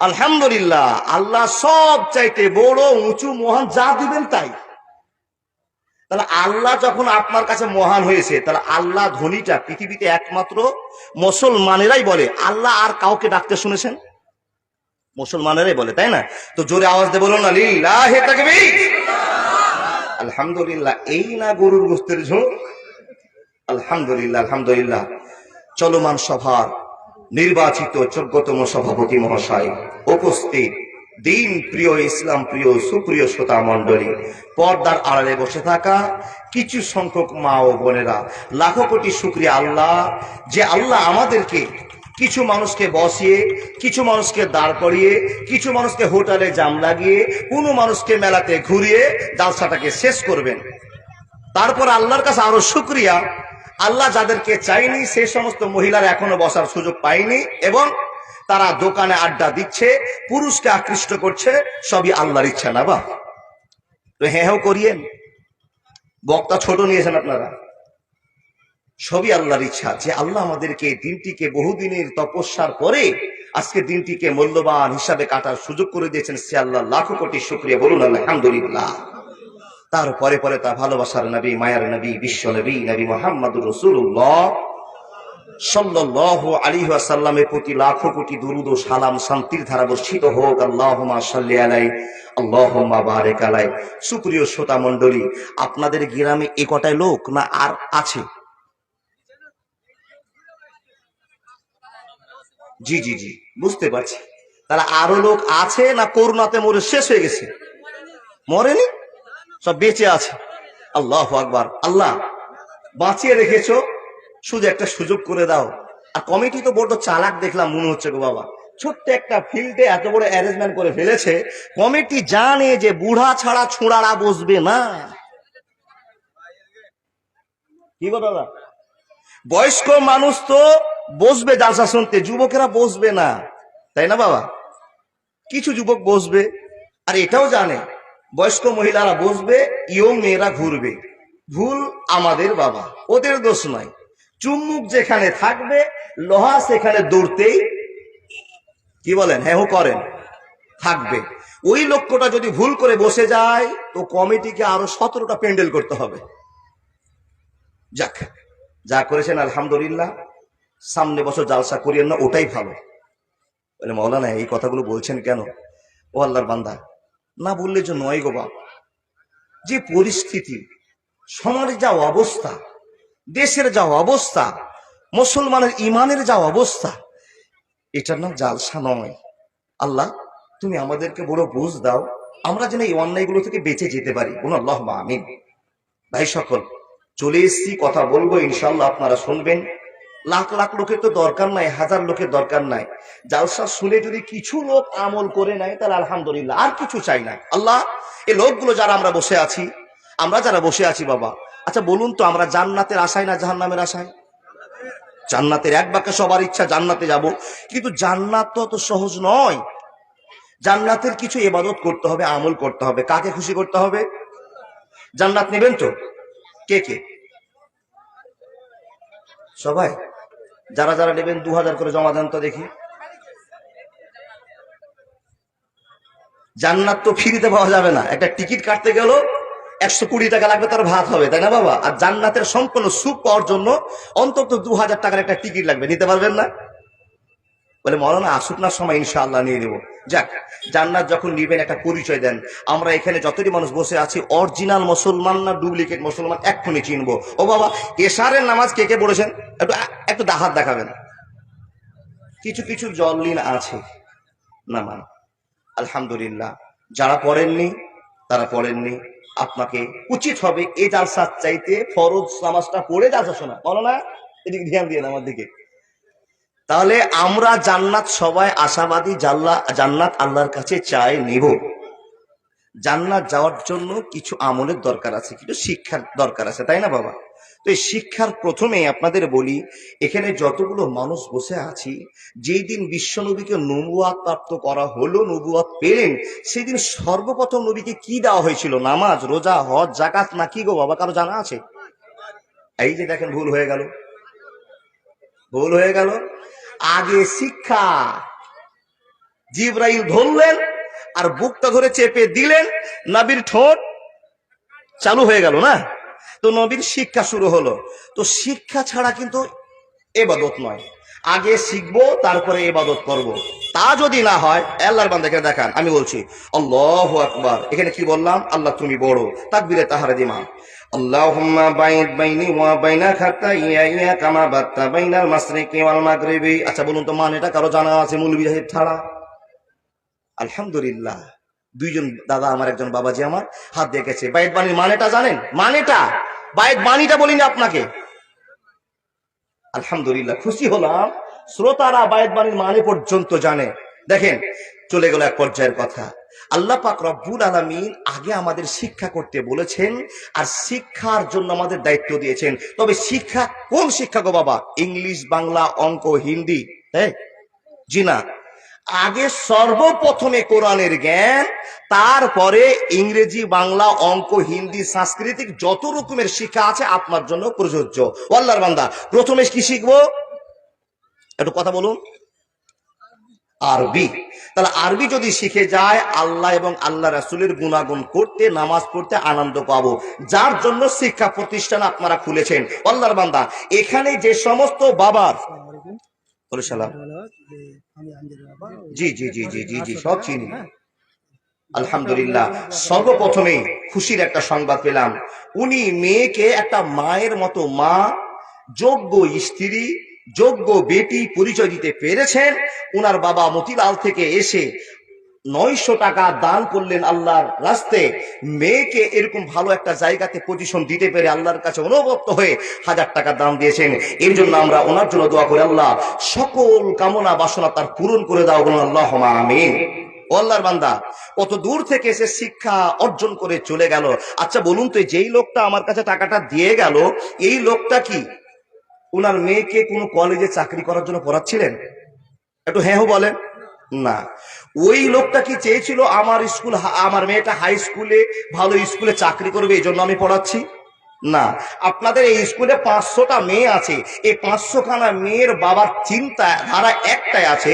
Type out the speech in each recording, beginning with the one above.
আলহামদুলিল্লাহ, আল্লাহ সব চাইতে বড় উঁচু মহান, যা দিবেন তাই। তাহলে আল্লাহ যখন আপনার কাছে মহান হয়েছে, তাহলে আল্লাহ ধ্বনিটা পৃথিবীতে একমাত্র মুসলমানেরাই বলে। আল্লাহ আর কাউকে ডাকতে শুনেছেন? মুসলমানেরাই বলে, তাই না? তো জোরে আওয়াজ দিয়ে বলুন না, লিল্লাহি তাকবীর। আলহামদুলিল্লাহ, এই না গরুর গোস্তের ঝোল? আলহামদুলিল্লাহ, আলহামদুলিল্লাহ। চলমান সভার নির্বাচিত যোগ্যতম সভাপতি মহাশয়, উপস্থিত দিন প্রিয়, ইসলাম প্রিয়, সুপ্রিয় শ্রোতা মণ্ডলী, পর্দার আড়ালে বসে থাকা কিছু সংখ্যক মা ও বোনেরা, লাখো কোটি শুকরিয়া আল্লাহ, যে আল্লাহ আমাদেরকে কিছু মানুষকে বসিয়ে, কিছু মানুষকে দাঁড় করিয়ে, কিছু মানুষকে হোটেলে জাম লাগিয়ে, কোনো মানুষকে মেলাতে ঘুরিয়ে জালসাটাকে শেষ করবেন। তারপর আল্লাহর কাছে আরো শুকরিয়া, আল্লাহ যাদেরকে চাইনি সেই সমস্ত মহিলারা এখনো বসার সুযোগ পায়নি এবং তারা দোকানে আড্ডা দিচ্ছে, পুরুষকে আকৃষ্ট করছে, সবই আল্লাহর ইচ্ছা না? বা তো হ্যাঁ করিয়েন, বক্তা ছোট নিয়েছেন আপনারা, সবই আল্লাহর ইচ্ছা। যে আল্লাহ আমাদেরকে দিনটিকে বহুদিনের তপস্যার পরে আজকে দিনটিকে মূল্যবান হিসাবে কাটার সুযোগ করে দিয়েছেন, সে আল্লাহ লাখো কোটি শুকরিয়া, বলুন আলহামদুলিল্লাহ। তারপরে পরে তা ভালোবাসার নবী, মায়ার নবী, বিশ্ব নবী, নবী মুহাম্মদুর রাসূলুল্লাহ সাল্লাল্লাহু আলাইহি ওয়াসাল্লামের প্রতি লাখো কোটি দুরূদ ও সালাম, শান্তির ধারা বর্ষিত হোক। আল্লাহুম্মা সাল্লি আলাইহি, আল্লাহুম্মা বারিক আলাইহি। সুপ্রিয় শ্রোতা মণ্ডলী, আপনাদের গ্রামে এ কটাই লোক না আর আছে? জি জি জি, বুঝতে পারছি। তাহলে আরো লোক আছে না করোনাতে মরে শেষ হয়ে গেছে? মরেনি, সব বেঁচে আছে। আল্লাহু আকবার। আল্লাহ বাঁচিয়ে রেখেছো, শুধু একটা সুযোগ করে দাও। আর কমিটি তো বড় চালাক দেখলাম মনে হচ্ছে গো বাবা, ছোট্ট একটা ফিল্ডে এত বড় অ্যারেঞ্জমেন্ট করে ফেলেছে। কমিটি জানে যে বুড়া ছাড়া ছোঁড়ারা বসবে না। কি গো দাদা, বয়স্ক মানুষ তো বসবে জালসা শুনতে, যুবকেরা বসবে না, তাই না বাবা? কিছু যুবক বসবে, আর এটাও জানে বয়স্ক মহিলারা বসবে, ইয়ং মেয়েরা ঘুরবে। ভুল আমাদের বাবা, ওদের দোষ নয়। চুম্মুক যেখানে থাকবে, লোহা সেখানে দৌড়তেই, কি বলেন, হ্যাঁ করেন, থাকবে। ওই লক্ষ্যটা যদি ভুল করে বসে যায়, তো কমিটিকে আরো 17টা প্যান্ডেল করতে হবে। যাক, যা করেছেন আলহামদুলিল্লাহ, সামনে বছর জালসা করিয়েন না, ওটাই ভালো। বলে মৌলানা এই কথাগুলো বলছেন কেন? ও আল্লাহর বান্দা, না বললে যে নয় গো বাপ। যে পরিস্থিতি, সমাজের যা অবস্থা, দেশের যা অবস্থা, মুসলমানের ইমানের যা অবস্থা, এটার নাম জালসা নয়। আল্লাহ তুমি আমাদেরকে বড় বুঝ দাও, আমরা যেন এই অন্যায়গুলো থেকে বেঁচে যেতে পারি। বলুন আল্লাহুম্মা আমিন। ভাই সকল, চলে এসছি, কথা বলবো ইনশাল্লাহ, আপনারা শুনবেন। লাখ লাখ লোকের তো দরকার নাই, হাজার লোকের দরকার নাই। জালসা শুনে যদি কিছু লোক আমল করে নেয়, তাহলে আলহামদুলিল্লাহ, আর কিছু চাই না। আল্লাহ এই লোকগুলো যারা আমরা বসে আছি, বাবা, আচ্ছা বলুন তো, আমরা জান্নাতের আশায় না জাহান্নামের আশায়? জান্নাতের, এক বাক্যে সবার ইচ্ছা জান্নাতে যাব, কিন্তু জান্নাত তো অত সহজ নয়। জান্নাতের কিছু ইবাদত করতে হবে, আমল করতে হবে। কাকে খুশি করতে হবে? জান্নাত নেবেন তো? কে কে? সবাই? যারা যারা নেবেন 2000 করে জমা দেন তো দেখি। জান্নাত তো ফ্রিতে পাওয়া যাবে না, একটা টিকিট কাটতে গেল 120 টাকা লাগবে, তার ভাত হবে, তাই না বাবা? আর জান্নাতের সম্পূর্ণ সুখ পাওয়ার জন্য অন্তত 2000 টাকার একটা টিকিট লাগবে, নিতে পারবেন না? বলে মৌলানা আসুক না সময়, ইনশাআল্লাহ নিয়ে নেবো। যাক, জান্নাত যখন নিবেন একটা পরিচয় দেন। আমরা এখানে যতটি মানুষ বসে আছি, অরিজিনাল মুসলমান না ডুপ্লিকেট মুসলমান এক্ষুনি চিনবো। ও বাবা, এশারের নামাজ কে কে পড়েছেন? একটু একটু হাত দেখাবেন। কিছু কিছু জল্লিন আছে, নামান আলহামদুলিল্লাহ। যারা পড়েননি তারা পড়েননি, আপনাকে উচিত হবে এই জালসার চাইতে ফরজ নামাজটা পড়ে জালসা শোনা। বলো না, এদিকে ধ্যান দিয়ে আমার দিকে। তাহলে আমরা জান্নাত সবাই আশাবাদী, জান্নাত আল্লাহর কাছে চাই নিব। জান্নাত যাওয়ার জন্য কিছু আমলের দরকার আছে, কিছু শিক্ষার দরকার আছে, তাই না বাবা? তো এই শিক্ষার প্রথমে আপনাদের বলি, এখানে যতগুলো মানুষ বসে আছি, যেই দিন বিশ্ব নবীকে নবুয়াত প্রাপ্ত করা হলো, নবুয়াত পেলেন, সেই দিন সর্বপ্রথম নবীকে কি দেওয়া হয়েছিল? নামাজ, রোজা, হজ, যাকাত, না কি গো বাবা? কারো জানা আছে? এই যে দেখেন, ভুল হয়ে গেল, ভুল হয়ে গেল। আগে শিক্ষা, জিবরাইল ধরলেন আর বুকটা ধরে চেপে দিলেন, নবীর ঠোঁট চালু হয়ে গেল না। তো নবীর শিক্ষা শুরু হলো। তো শিক্ষা ছাড়া কিন্তু ইবাদত নয়, আগে শিখবো তারপরে ইবাদত করব। তা যদি না হয়, আল্লাহর বান্দাকে দেখান, আমি বলছি আল্লাহু আকবার, এখানে কি বললাম? আল্লাহ তুমি বড়, তাকবীরে তাহরিমা, আল্লাহুম্মা বাইদ বাইনি ওয়া বাইনা খাতাইয়া কামা বাত্তা বাইনাল মাশরিকি ওয়াল মাগরিবি। আচ্ছা বলুন তো, মানেটা কারো জানা আছে মৌলভী সাহেব ছাড়া? আলহামদুলিল্লাহ, দুইজন দাদা আমার, একজন বাবাজি আমার হাত দিয়ে গেছে। বাইত বাণীর মানেটা জানেন? মানেটা, বাইত বাণীটা বলিনি আপনাকে। আলহামদুলিল্লাহ, খুশি হলাম শ্রোতারা বাইত বাণীর মানে পর্যন্ত জানে। দেখেন, চলে গেল এক পর্যায়ের কথা। আল্লাহ পাক রব্বুল আলামিন আগে আমাদের শিক্ষা করতে বলেছেন, আর শিক্ষার জন্য আমাদের দায়িত্ব দিয়েছেন। তবে শিক্ষা কোন শিক্ষা গো বাবা? ইংলিশ, বাংলা, অঙ্ক, হিন্দি? হ্যাঁ, জি না, আগে সর্বপ্রথমে কোরআনের জ্ঞান, তারপরে ইংরেজি, বাংলা, অঙ্ক, হিন্দি, সাংস্কৃতিক যত রকমের শিক্ষা আছে আপনার জন্য প্রযোজ্য। আল্লাহর বান্দা, প্রথমে কি শিখবো? একটু কথা বলুন। আরবি। তাহলে আরবি যদি শিখে যায়, আল্লাহ এবং আল্লাহ রাসূলের গুণাগুণ করতে, নামাজ পড়তে আনন্দ পাবো, যার জন্য শিক্ষা প্রতিষ্ঠান আপনারা খুলেছেন। আল্লাহর বান্দা, এখানে যে সমস্ত বাবার, জি জি জি জি জি জি সব চিনি, আলহামদুলিল্লাহ, সর্বপ্রথমে খুশির একটা সংবাদ পেলাম। উনি মেয়েকে একটা মায়ের মতো, মা, যোগ্য স্ত্রী, যোগ্য বেটি পরিচয় দিতে পেরেছেন। উনার বাবা মতিলাল থেকে এসে 900 টাকা দান করলেন আল্লাহর রাস্তায়। মেয়েকে এরকম ভালো একটা জায়গাতে পজিশন দিতে পেরে আল্লাহর কাছে অনুভক্ত হয়ে 1000 টাকা দান দিয়েছেন। এর জন্য আমরা ওনার জন্য দোয়া করি, আল্লাহ সকল কামনা বাসনা তার পূরণ করে দাও, বলুন আল্লাহুম্মা আমিন। ও আল্লাহর বান্দা, কত দূর থেকে এসে শিক্ষা অর্জন করে চলে গেল। আচ্ছা বলুন তো, যেই লোকটা আমার কাছে টাকাটা দিয়ে গেল, এই লোকটা কি উনার মেয়েকে কোনো কলেজে চাকরি করার জন্য পড়াচ্ছিলেন? একটু হ্যাঁ বলেন না। ওই লোকটা কি চেয়েছিল আমার মেয়েটা হাই স্কুলে, ভালো স্কুলে চাকরি করবে, এই জন্য আমি পড়াচ্ছি? না। আপনাদের এই স্কুলে 500টা মেয়ে আছে, এই 500খানা মেয়ের বাবার চিন্তা ধারা একটাই আছে,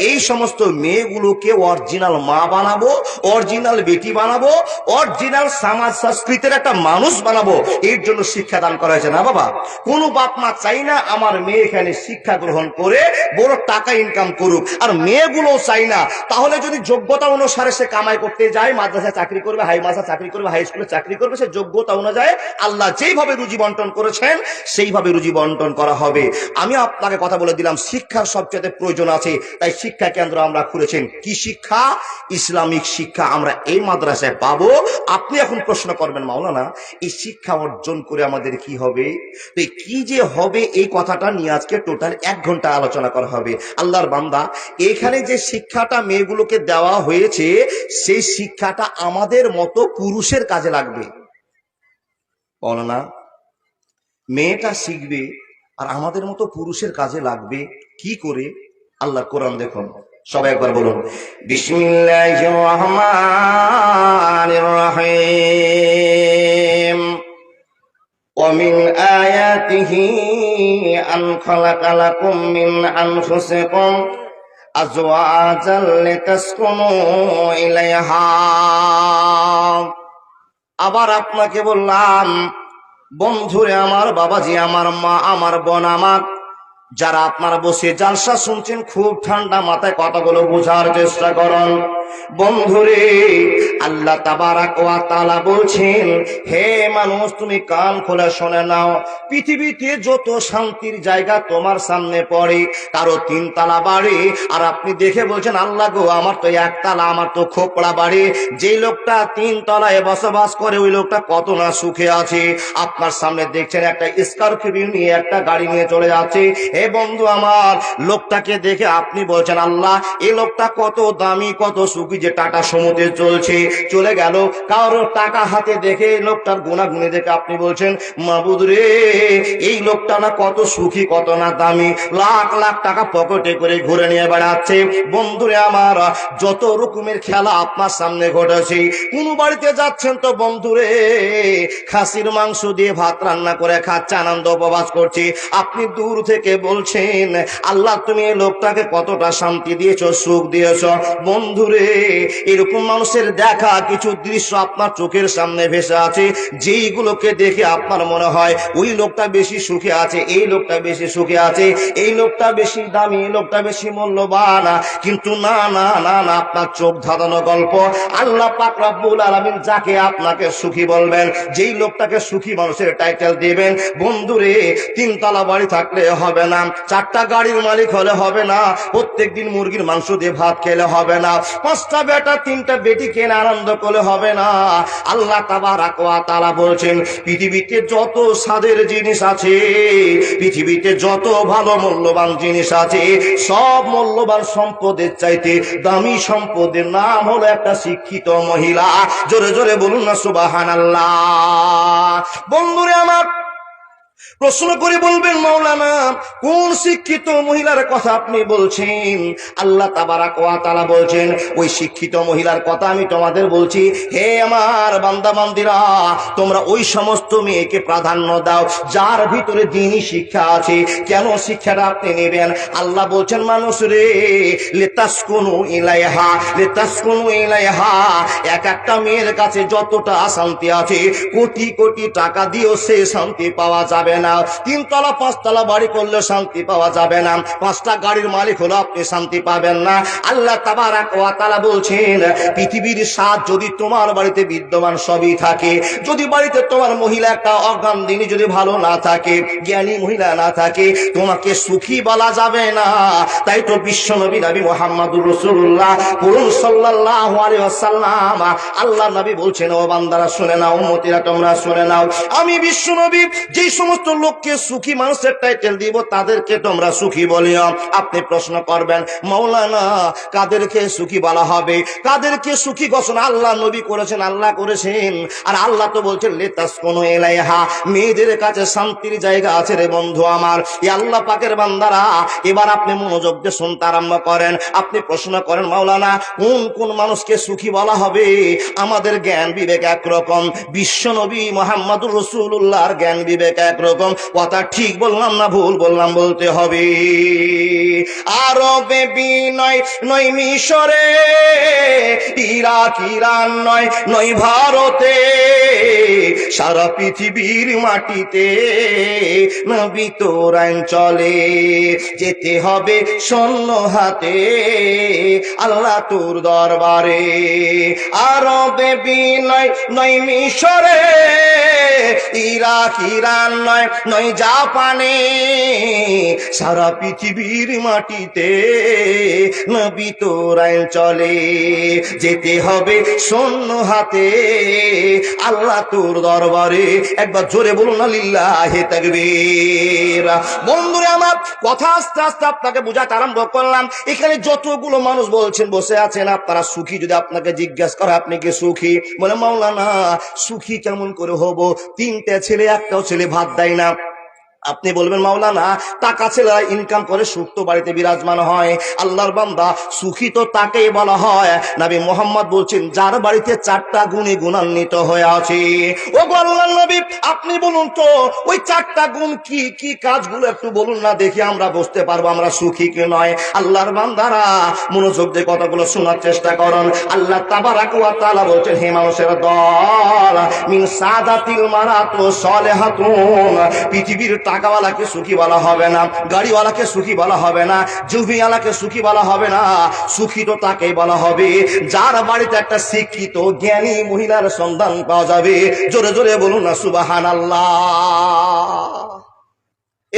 এই সমস্ত মেয়েগুলোকে অরিজিনাল মা বানাবো, অরিজিনাল বেটি বানাবো, অরিজিনাল সমাজ সংস্কৃতির একটা মানুষ বানাবো। এর জন্য শিক্ষা দান করা হয়েছে। না বাবা, কোনো বাপ মা চাই না আমার মেয়ে এখানে শিক্ষা গ্রহণ করে বড় টাকা ইনকাম করুক, আর মেয়েগুলো চাই না। তাহলে যদি যোগ্যতা অনুসারে সে কামাই করতে যায়, মাদ্রাসায় চাকরি করবে, হাই মাদ্রাসায় চাকরি করবে, হাই স্কুলে চাকরি করবে, সে যোগ্যতা অনুযায়ী আল্লাহ যেইভাবে রুজি বন্টন করেছেন সেইভাবে রুজি বন্টন করা হবে। আমি আপনাকে কথা বলে দিলাম, শিক্ষার সবচেয়ে প্রয়োজন আছে, তাই শিক্ষা কেন্দ্র আমরা খুলেছেন। কি শিক্ষা? ইসলামিক শিক্ষা আমরা এই মাদ্রাসায় পাবো। আপনি এখন প্রশ্ন করবেন, মাওলানা এই শিক্ষা অর্জন করে আমাদের কি হবে? তো কি যে হবে, এই কথাটা নিয়ে আজকে টোটাল 1 ঘন্টা আলোচনা করা হবে। আল্লাহর বান্দা, এখানে যে শিক্ষাটা মেয়েগুলোকে দেওয়া হয়েছে, সেই শিক্ষাটা আমাদের মতো পুরুষের কাজে লাগবে। বলো না, মেয়েটা শিখবে আর আমাদের মতো পুরুষের কাজে লাগবে কি করে? আল্লাহ কোরআন দেখুন, সবাই একবার বলুন বিসমিল্লাহির রহমানির রহিম। ومن آياته أن خلق لكم من أنفسكم أزواجا لتسكنوا إليها। আবার আপনাকে বললাম, বন্ধুরে আমার, বাবাজি আমার, মা আমার, বোন আমার, যারা আপনারা বসে জালসা শুনছেন, খুব ঠান্ডা মাথায় কথাগুলো বোঝার চেষ্টা করুন। বন্ধুরে, আল্লাহ তাবারাক ওয়া তাআলা বলছেন, হে মানুষ তুমি কান খুলে শুনে নাও। পৃথিবীতে যত শান্তির জায়গা তোমার সামনে পড়ে, কারো 3 তলা বাড়ি, আর আপনি দেখে বলছেন আল্লাহ গো আমার তো 1 তলা, আমার তো খোপড়া বাড়ি। যেই লোকটা 3 তলায় বসবাস করে, ওই লোকটা কত না সুখে আছে। আপনার সামনে দেখছেন একটা স্করপিও নিয়ে, একটা গাড়ি নিয়ে চলে যাচ্ছে। হে বন্ধু আমার, লোকটাকে দেখে আপনি বলছেন আল্লাহ এই লোকটা কত দামি, কত সুখী, যে টাটা সমুদ্রে চলছে। চলে গেল। কারো টাকা হাতে দেখে লোকটার গুণাগুণে দেখে আপনি বলছেন, মাবুদ রে, এই লোকটা না কত সুখী, কত না দামি, লাখ লাখ টাকা পকেটে করে ঘুরে নিয়ে বেড়াচ্ছে। বন্ধুরে আমার, যত রকমের খেলা আপনার সামনে ঘটেছে। কোন বাড়িতে যাচ্ছেন তো বন্ধুরে খাসির মাংস দিয়ে ভাত রান্না করে খাচ্ছে, আনন্দ উপবাস করছে। আপনি দূর থেকে বলছেন, আল্লাহ তুমি এই লোকটাকে কতটা শান্তি দিয়েছো, সুখ দিয়েছো। বন্ধুরে, এরকম মানুষের দেখা কিছু দৃশ্য আপনার চোখের সামনে ভেসে আছে, যেইগুলোকে দেখে আপনার মনে হয় ওই লোকটা বেশি সুখে আছে, এই লোকটা বেশি সুখে আছে, এই লোকটা বেশি দামি, এই লোকটা বেশি মূল্যবান। কিন্তু না না না না, আপনার চোখ ধাঁধানো গল্প। আল্লাহ পাক রব্বুল আলামিন যাকে আপনাকে সুখী বলবেন, যেই লোকটাকে সুখী মানুষের টাইটেল দিবেন, বন্ধুরে, তিনতলা বাড়ি থাকলে হবে না, চারটা গাড়ির মালিক হলে হবে না, প্রত্যেকদিন মুরগির মাংস দিয়ে ভাত খেলে হবে না, পাঁচটা বেটা তিনটা বেটি কেনে আনন্দ করলে হবে না। আল্লাহ তাবারাক ওয়া তাআলা বলছেন, পৃথিবীতে যত স্বাদের জিনিস আছে, পৃথিবীতে যত ভালো মূল্যবান জিনিস আছে, সব মূল্যবান সম্পদের চাইতে দামি সম্পদের নাম হলো একটা শিক্ষিত মহিলা। জোরে জোরে বলুন না সুবহানাল্লাহ। বন্ধুরে আমার, প্রশ্ন করে বলবেন, মাওলানা কোন শিক্ষিত মহিলার কথা আপনি বলছেন? আল্লাহ তাবারাক ওয়া তাআলা বলছেন, ওই শিক্ষিত মহিলার কথা আমি তোমাদের বলছি। হে আমার বান্দা বান্দিরা, তোমরা ওই সমস্ত মেয়েকে প্রাধান্য দাও যার ভিতরে দ্বীনি শিক্ষা আছে। কেন শিক্ষাটা আপনি নেবেন? আল্লাহ বলছেন, মানুষ রে, লিতাসকুনু ইলাইহা, লিতাসকুনু ইলাইহা। এক একটা মেয়ের কাছে যতটা শান্তি আছে, কোটি কোটি টাকা দিয়েও সে শান্তি পাওয়া যাবে না। তিনতলা পাঁচতলা বাড়ি করলে শান্তি পাওয়া যাবে না, পাঁচটা গাড়ির মালিক হলো আপনি শান্তি পাবেন না। আল্লাহ তাবারাক ওয়া তাআলা বলছেন, পৃথিবীর স্বাদ যদি তোমার বাড়িতে বিদ্যমান সবই থাকে, যদি বাড়িতে তোমার মহিলা একটা অজ্ঞান দিনী যদি ভালো না থাকে, জ্ঞানী মহিলা না থাকে, তোমাকে সুখী বলা যাবে না। তাই তো বিশ্ব নবী নবী মুহাম্মদুর রাসূলুল্লাহ কুরুন সাল্লাল্লাহু আলাইহি ওয়াসাল্লাম, আল্লাহ নবী বলছেন, ও বান্দারা শুনে নাও, উম্মতিরা তোমরা শুনে নাও, আমি বিশ্ব নবী যেই সমস্ত লোককে সুখী মানুষের টাইটেল দিব, তাদেরকে তোমরা সুখী বলিও। আপনি প্রশ্ন করবেন, মাওলানা কাদেরকে সুখী বলা হবে? কাদেরকে সুখী ঘোষণা আল্লাহ নবী করেছেন, আল্লাহ করেছেন। আর আল্লাহ তো বলছেন, লিতাসকুনু ইলাইহা, মেয়েদের কাছে শান্তির জায়গা আছে রে বন্ধু আমার। এই আল্লাহ পাকের বান্দারা, এবার আপনি মনোযোগ দিয়ে শুনতে আরম্ভ করেন। আপনি প্রশ্ন করেন, মাওলানা কোন কোন মানুষকে সুখী বলা হবে? আমাদের জ্ঞান বিবেক একরকম, বিশ্ব নবী মুহাম্মদুর রাসূলুল্লাহর জ্ঞান বিবেক একরকম। কথা ঠিক বললাম না ভুল বললাম? বলতে হবে। আরবে বিনয় নয় মিশরে, ইরাক ইরান নয় নয় ভারতে, সারা পৃথিবীর মাটিতে নবী তোর আইন চলে। যেতে হবে শূন্য হাতে আল্লাহ তোর দরবারে। আরবে বিনয় নয় মিশরে, ইরাক ইরান নয় নয় জাপানে, সারা পৃথিবীর মাটিতে নবী তোর আইন চলে। যেতে হবে শূন্য হাতে আল্লাহ তোর দরবারে। একবার জোরে বলুন না লিল্লাহি তাকবীর। বন্ধুরা আমার, কথা আস্তে আস্তে আপনাকে বোঝাতে আরম্ভ করলাম। এখানে যতগুলো মানুষ বলছেন বসে আছেন, আপনারা সুখী। যদি আপনাকে জিজ্ঞাসা করে আপনি কি সুখী, বলে মাওলানা সুখী কেমন করে হব? তিনটে ছেলে, একটাও ছেলে ভাত দেয় না। আপনি বলবেন, মাওলানা টাকা ছেলেরা ইনকাম করে সুখ তো বাড়িতে বিরাজমান হয়। আল্লাহর বান্দা, সুখী তো তাকেই বলা হয়। নবী মুহাম্মদ বলছেন, যার বাড়িতে চারটা গুণে গুণান্বিত হয়ে আছে। ও আল্লাহর নবী, আপনি বলুন তো ওই চারটা গুণ কি কি কাজগুলো একটু বলুন না, দেখি আমরা বুঝতে পারবো আমরা সুখী কি নয়। আল্লাহর বান্দারা মনোযোগ দিয়ে কথাগুলো শোনার চেষ্টা করুন। আল্লাহ তাবারাক ওয়া তাআলা বলছেন, হে মানুষের দল, মিন সাদাতিল মারাতু সালিহাতুন, পৃথিবীর টাকাওয়ালাকে সুখী বলা হবে না, গাড়িওয়ালাকে সুখী বলা হবে না, জুবিওয়ালাকে সুখী বলা হবে না। সুখী তো তাকেই বলা হবে যার বাড়িতে একটা শিক্ষিত জ্ঞানী মহিলার সন্ধান পাওয়া যাবে। জোরে জোরে বলুন না সুবহানাল্লাহ।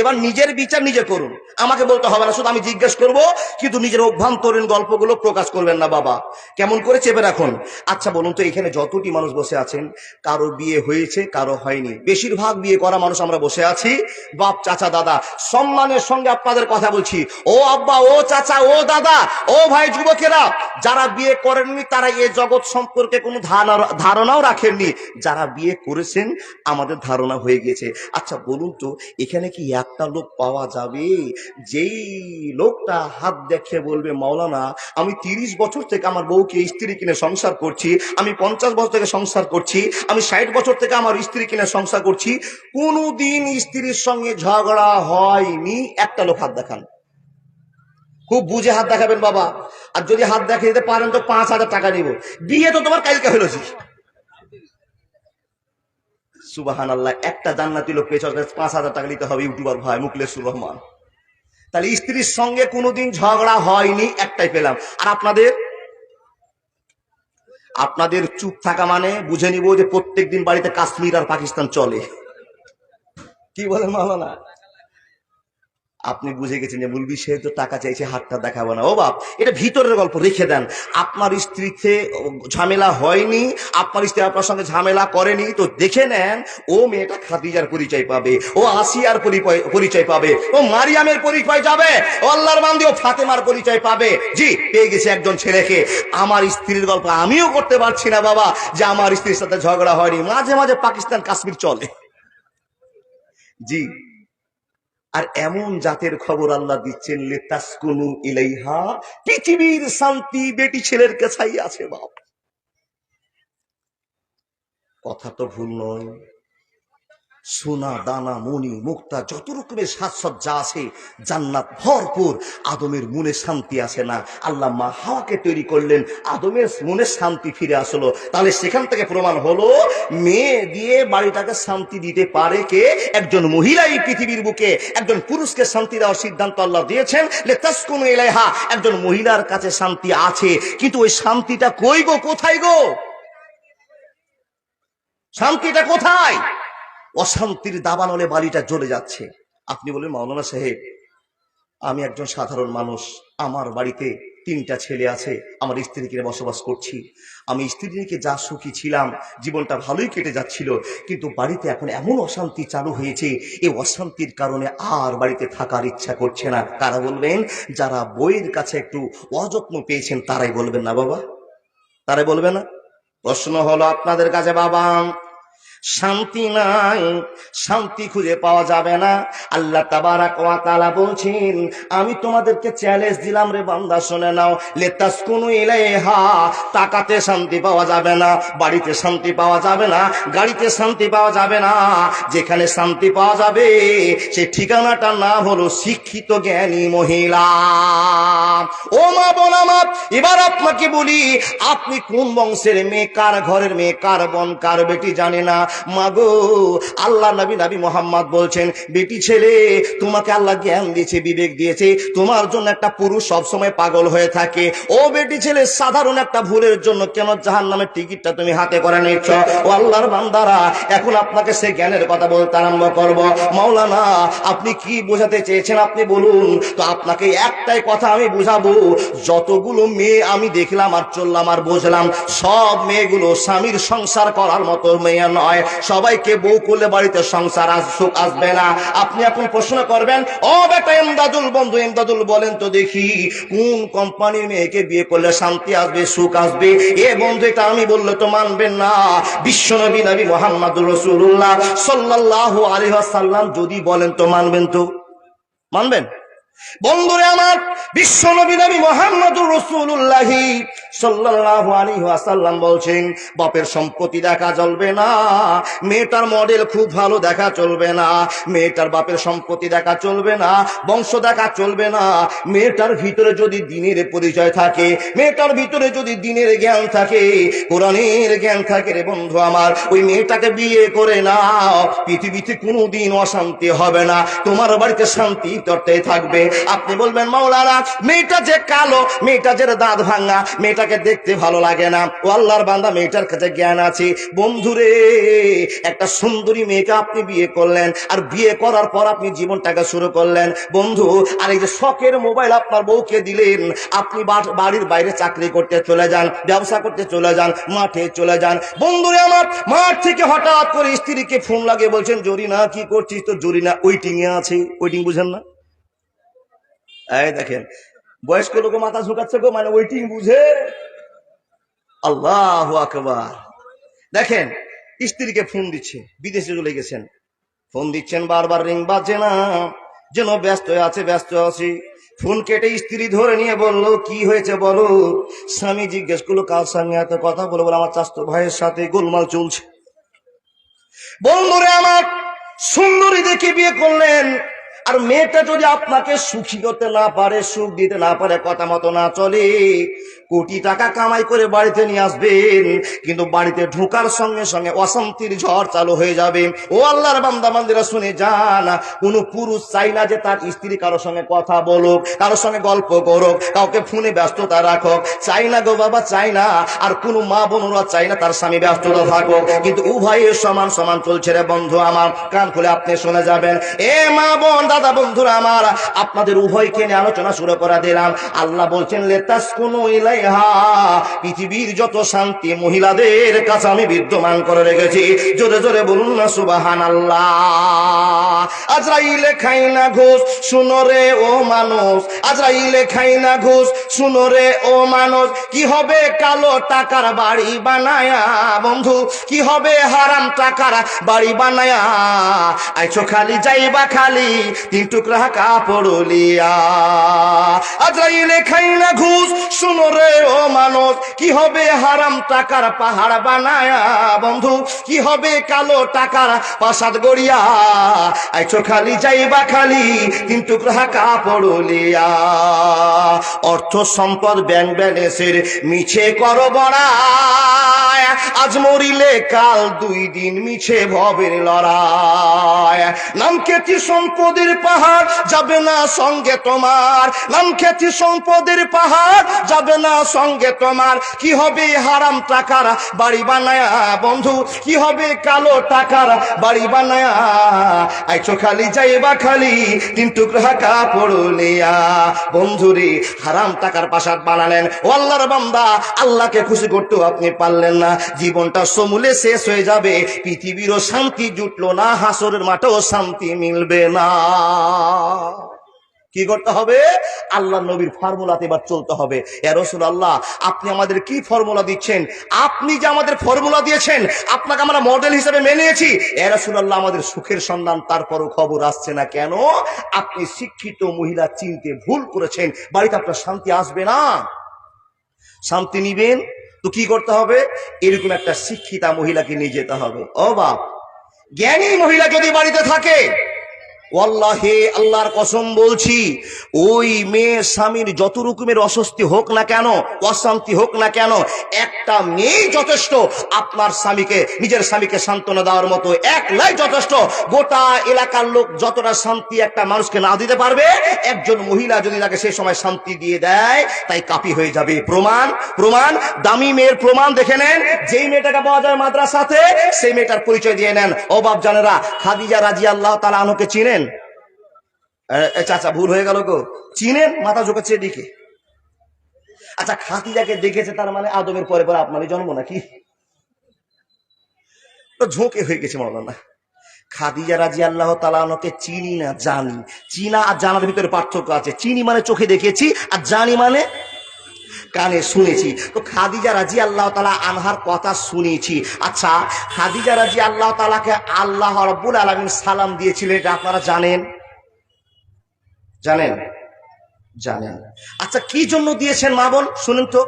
এবার নিজের বিচার নিজে করুন, আমাকে বলতে হবে না, শুধু আমি জিজ্ঞেস করব, কিন্তু নিজের অভ্যন্তরীণ গল্পগুলো প্রকাশ করবেন না বাবা। কেমন করে চেপে রাখুন। আচ্ছা বলুন তো, এখানে যতটি মানুষ বসে আছেন, কারো বিয়ে হয়েছে, কারো হয়নি, বেশিরভাগ বিয়ে করা মানুষ আমরা বসে আছি। বাপ, চাচা, দাদা, সম্মানের সঙ্গে আপনাদের কথা বলছি, ও আব্বা, ও চাচা, ও দাদা, ও ভাই, যুবকেরা, যারা বিয়ে করেননি তারা এ জগৎ সম্পর্কে কোনো ধারণাও রাখেননি, যারা বিয়ে করেছেন আমাদের ধারণা হয়ে গেছে। আচ্ছা বলুন তো, এখানে কি একটা লোক পাওয়া যাবে যেই লোকটা হাত দেখে বলবে, মাওলানা আমি 30 বছর থেকে আমার বউকে স্ত্রী কিনে সংসার করছি, আমি 50 বছর থেকে সংসার করছি, আমি 60 বছর থেকে আমার স্ত্রী কিনে সংসার করছি, কোনদিন স্ত্রীর সঙ্গে ঝগড়া হয়নি? একটা লোক হাত দেখান। খুব বুঝে হাত দেখাবেন বাবা, আর যদি হাত দেখে দিতে পারেন তো 5,000 টাকা নিব। বিয়ে তো তোমার কালকে হয়েছে। সুবহানাল্লাহ, একটা জান্নাতি লোক পেয়েছে, 5,000 টাকা নিতে হবে। ইউটিউবার ভাই মুখলেসুর রহমান। তাহলে স্ত্রীর সঙ্গে কোনোদিন ঝগড়া হয়নি, একটাই পেলাম। আর আপনাদের চুপ থাকা মানে বুঝে নিব যে প্রত্যেকদিন বাড়িতে কাশ্মীর আর পাকিস্তান চলে। কি বলেন মাওলানা? আপনি বুঝে গেছেন যে মুলবি সে তো টাকা চাইছে, হাতটা দেখাবো না। ও বাপ, এটা ভিতরের গল্প, রেখে দেন। আপনার স্ত্রীতে ঝামেলা হয়নি, আপনার স্ত্রী আপনার সঙ্গে ঝামেলা করেনি, তো দেখে নেন ও মেয়েটা খাদিজার পরিচয় পাবে, ও আসিয়ার পরিচয় পাবে, ও মারিয়ামের পরিচয় যাবে, ও আল্লাহর বান্দি ও ফাতেমার পরিচয় পাবে। জি, পেয়ে গেছে একজন ছেলেকে। আমার স্ত্রীর গল্প আমিও করতে পারছি না বাবা, যে আমার স্ত্রীর সাথে ঝগড়া হয়নি। মাঝে মাঝে পাকিস্তান কাশ্মীর চলে। জি, আর এমন জাতের খবর আল্লাহ দিচ্ছেন, লিতাসকুনু ইলাইহা, পৃথিবীর শান্তি বেটি ছেলের কাছেই আছে। বাপ, কথা তো ভুল নয়। সোনা দানা মণি মুক্তা যত রকমের সাজসজ্জা আছে, জান্নাত ভরপুর। আদমের মনে শান্তি আসে না, আল্লাহ মা হাওয়াকে তৈরি করলেন, আদমের মনে শান্তি ফিরে আসলো। তাহলে সেখান থেকে প্রমাণ হলো, মেয়ে দিয়ে বাড়িটাকে শান্তি দিতে পারে কে? একজন মহিলাই পৃথিবীর বুকে একজন পুরুষকে শান্তি দেওয়ার সিদ্ধান্ত আল্লাহ দিয়েছেন। লিতাসকুনু ইলাইহা, একজন মহিলার কাছে শান্তি আছে, কিন্তু ওই শান্তিটা কই গো, কোথায় গো? শান্তিটা কোথায়? অশান্তির দাবানলে বাড়িটা জ্বলে যাচ্ছে। আপনি বলেন, মাওলানা সাহেব আমি একজন সাধারণ মানুষ, আমার বাড়িতে 3টা ছেলে আছে, আমার স্ত্রীকে বসবাস করছি, আমি স্ত্রীকে যা সুখী ছিলাম, জীবনটা ভালোই কেটে যাচ্ছিল, কিন্তু বাড়িতে এখন এমন অশান্তি চালু হয়েছে, এই অশান্তির কারণে আর বাড়িতে থাকার ইচ্ছা করছে না। কারা বলবেন? যারা বইয়ের কাছে একটু অযত্ন পেয়েছেন তারাই বলবেন না বাবা, তারাই বলবে না? প্রশ্ন হলো আপনাদের কাছে, বাবা শান্তি নাই, শান্তি খুঁজে পাওয়া যাবে না। আল্লাহ তাবারাক ওয়া তাআলা বলছেন, আমি তোমাদেরকে চ্যালেঞ্জ দিলাম রে বান্দা, শুনে নাও। লিতাসকুনু ইলাইহা, টাকাতে শান্তি পাওয়া যাবে না, বাড়িতে শান্তি পাওয়া যাবে না, গাড়িতে শান্তি পাওয়া যাবে না। যেখানে শান্তি পাওয়া যাবে সেই ঠিকানাটার নাম হলো শিক্ষিত জ্ঞানী মহিলা। ও মা বোন আমার, এবার আপনাকে বলি, আপনি কোন বংশের মেয়ে, কার ঘরের মেয়ে, কার বোন, কার বেটি জানে না। মাগো, আল্লাহ নবী মোহাম্মদ বলছেন, বেটি ছেলে তোমাকে আল্লাহ জ্ঞান দিয়েছে, বিবেক দিয়েছে, তোমার জন্য একটা পুরুষ সবসময় পাগল হয়ে থাকে। ও বেটি ছেলে, সাধারণ একটা ভুলের জন্য কেন জাহান্নামের টিকিটটা তুমি হাতে করে নিচ্ছ? ও আল্লাহর বান্দারা, এখন আপনাকে সে জ্ঞানের কথা বলতে আরম্ভ করব। মাওলানা আপনি কি বোঝাতে চেয়েছেন আপনি বলুন তো। আপনাকে একটাই কথা আমি বুঝাবো, যতগুলো মেয়ে আমি দেখলাম আর চললাম আর বুঝলাম, সব মেয়েগুলো স্বামীর সংসার করার মতো মেয়ে নয়। সবাইকে বউ করলে বাড়িতে সংসার সুখ আসবে না। আপনি এখন প্রশ্ন করবেন, ও বেটা ইমদাদুল, বন্ধু ইমদাদুল, বলেন তো দেখি কোন কোম্পানির মেয়েকে বিয়ে করলে শান্তি আসবে, সুখ আসবে? এ বন্ধু, এটা আমি বললে তো মানবেন না। বিশ্বনবী নবী মুহাম্মদুর রাসূলুল্লাহ সাল্লাল্লাহু আলাইহি ওয়াসাল্লাম যদি বলেন তো মানবেন? তো মানবেন? বন্ধুরে আমার, বিশ্বনবী নবী মুহাম্মদুর রাসূলুল্লাহ সাল্লাল্লাহু আলাইহি ওয়াসাল্লাম বলছেন, বাপের সম্পত্তি দেখা চলবে না, মেয়েটার মডেল খুব ভালো দেখা চলবে না, মেয়েটার বাপের সম্পত্তি দেখা চলবে না, বংশ দেখা চলবে না। মেয়েটার ভিতরে যদি দ্বীনের পরিচয় থাকে, মেয়েটার ভিতরে যদি দ্বীনের জ্ঞান থাকে, কোরআনের জ্ঞান থাকে, রে বন্ধু আমার, ওই মেয়েটাকে বিয়ে করে নাও। পৃথিবীতে কোনোদিন অশান্তি হবে না, তোমার বাড়িতে শান্তি তরতে থাকবে। আপনি বলবেন মাওলানা মেয়েটা যে কালো, মেয়েটা যে দাঁত ভাঙা, মেয়েটাকে দেখতে ভালো লাগে না। ও আল্লাহর বান্দা, মেয়েটার কাছে জ্ঞান আছে। বন্ধুরে, একটা সুন্দরী মেয়েকে আপনি বিয়ে করলেন, আর বিয়ে করার পর আপনি জীবনটাকে শুরু করলেন বন্ধু। আর এই যে শখের মোবাইল আপনার বউকে দিলেন, আপনি বাড়ির বাইরে চাকরি করতে চলে যান, ব্যবসা করতে চলে যান, মাঠে চলে যান। বন্ধুরে আমার, মাঠ থেকে হঠাৎ করে স্ত্রীকে ফোন লাগিয়ে বলছেন জরিনা কি করছিস? তো জরিনা ওয়েটিং এ আছে। ওয়েটিং বুঝেন না? এই দেখেন বয়স্ক লোক মাথা ঝুঁকাচ্ছে গো, মানে ওয়েটিং বুঝে। আল্লাহু আকবার। দেখেন স্ত্রীকে ফোন দিচ্ছে, বিদেশে চলে গেছেন, ফোন দিচ্ছেন, বারবার রিং বাজছে না, যেন ব্যস্ত আছে ব্যস্ত আছি। ফোন কেটে স্ত্রী ধরে নিয়ে বললো কি হয়েছে বলো। স্বামী জিজ্ঞেস করলো কার সঙ্গে এত কথা বলে? বলে আমার চাচতো ভাইয়ের সাথে গোলমাল চলছে। বন্ধুরে আমার, সুন্দরী দেখে বিয়ে করলেন, আর মেয়েটা যদি আপনাকে সুখী করতে না পারে, সুখ দিতে না পারে, কথা মতো না চলে, কোটি টাকা কামাই করে বাড়িতে নিয়ে আসবেন, কিন্তু বাড়িতে ঢোকার সঙ্গে সঙ্গে অশান্তির ঝড় চালু হয়ে যাবে। ও আল্লাহর বান্দা বান্দিরা শুনে যান, কোন পুরুষ চাই না যে তার স্ত্রী কারোর সঙ্গে কথা বলুক, কারোর সঙ্গে গল্প করুক, কাউকে ফোনে ব্যস্ততা রাখুক, চাই না গো বাবা, চাই না। আর কোন মা বোনরা চাই না তার স্বামী ব্যস্ততা থাকুক, কিন্তু উভয়ের সমান সমান চলছে রে বন্ধু আমার। কান খুলে আপনি শুনে যাবেন। এ মা বোন, দাদা, বন্ধুরা আমার, আপনাদের উভয়কে নিয়ে আলোচনা শুরু করে দিলাম। আল্লাহ বলছেন লিতাসকুনু ইলাইহা, পৃথিবীর যত শান্তি মহিলাদের কাছে আমি বিদ্যমান করে রেখেছি। জোরে জোরে বলুন না সুবহানাল্লাহ। আজরাইলে খাই না ঘুষ, শুনো রে ও মানুষ, আজরাইলে খাই না ঘুষ, শুনো রে ও মানুষ। কি হবে কালো টাকার বাড়ি বানায়া বন্ধু, কি হবে হারাম টাকার বাড়ি বানায়া? আইছো খালি যাইবা খালি তিন টুকরা কাপড় লিয়া। আজরাইলে খাই না ঘুষ, শুনো রে ও মানুষ, কি হবে হারাম টাকার পাহাড় বানায়া বন্ধু, কি হবে কালো টাকার প্রাসাদ গড়িয়া? আইছো খালি যাইবা খালি তিন টুকরা কাপড় লিয়া। অর্থ সম্পদ ব্যাংক ব্যালেন্সের মিছে করো বড়াই, আজ মরিলে কাল দুই দিন মিছে ভবের লড়াই। নাম খ্যাতি সম্পদের পাহাড় যাবে না সঙ্গে তোমার, নাম খ্যাতি সম্পদের পাহাড় যাবে না সঙ্গে তোমার। কি হবে হারাম টাকার বাড়ি বানায়া বন্ধু, কি হবে কালো টাকার বাড়ি বানায়া? আইছো খালি যাইবা খালি তিন টুকরা কাপড় লিয়া। বন্ধুরে, হারাম টাকার প্রাসাদ বানালেন, ও আল্লাহর বান্দা, আল্লাহকে খুশি করতেও আপনি পারলেন না। জীবনটা সমূলে শেষ হয়ে যাবে, পৃথিবীরও শান্তি জুটলো না, হাসরের মাঠেও শান্তি মিলবে না। কি করতে হবে? আল্লাহ নবীর ফর্মুলাতে এবার চলতে হবে। ইয়া রাসূলুল্লাহ, আপনি আমাদের কি ফর্মুলা দিচ্ছেন? আপনি যে আমাদের ফর্মুলা দিয়েছেন, আপনাকে আমরা মডেল হিসেবে মেনে নিয়েছি। ইয়া রাসূলুল্লাহ, আমাদের সুখের সন্ধান, তারপরও খবর আসছে না কেন? আপনি শিক্ষিত মহিলা চিনতে ভুল করেছেন, বাড়িতে আপনার শান্তি আসবে না। শান্তি নিবেন তো কি করতে হবে? এরকম একটা শিক্ষিতা মহিলাকে নিয়ে যেতে হবে। ও বাপ, জ্ঞানী মহিলা যদি বাড়িতে থাকে, ওয়াল্লাহি আল্লাহর কসম বলছি, ওই মেয়ে স্বামীর যত রকমের অস্বস্তি হোক না কেন, অশান্তি হোক না কেন, একটা মেয়ে যথেষ্ট আপনার স্বামীকে, নিজের স্বামীকে সান্ত্বনা দেওয়ার মতো। একলাই যথেষ্ট। গোটা এলাকার লোক যতটা শান্তি একটা মানুষকে না দিতে পারবে, একজন মহিলা যদি তাকে সেই সময় শান্তি দিয়ে দেয়, তাই কাফি হয়ে যাবে। প্রমাণ, প্রমাণ, দামি মেয়ের প্রমাণ দেখে নেন। যেই মেয়েটাকে পাওয়া যায় মাদ্রাসাতে, সেই মেয়েটার পরিচয় দিয়ে নেন। ও বাপ জানেরা, খাদিজা রাদিয়াল্লাহু তাআলা আনহাকে চিনেন? চাচা ভুল হয়ে গেল গো, চিনেন? মাথা ঝুঁকাচ্ছে এদিকে। আচ্ছা, খাদিজাকে দেখেছে তার মানে আদমের পরে পরে আপনারই জন্ম নাকি? ঝোঁকে হয়ে গেছে মাওলানা। খাদিজা রাদিয়াল্লাহু তাআলা আনহাকে চিনি না জানি। চিনা আর জানার ভিতরে পার্থক্য আছে। চিনি মানে চোখে দেখেছি, আর জানি মানে কানে শুনেছি। তো খাদিজা রাদিয়াল্লাহু তাআলা আনহার কথা শুনেছি। আচ্ছা, খাদিজা রাদিয়াল্লাহু তাআলাকে আল্লাহ রাব্বুল আলামিন সালাম দিয়েছিলেন, এটা আপনারা জানেন? জানেন? জানেন। আচ্ছা, কি জন্য দিয়েছেন মা বোন শুনেন তো।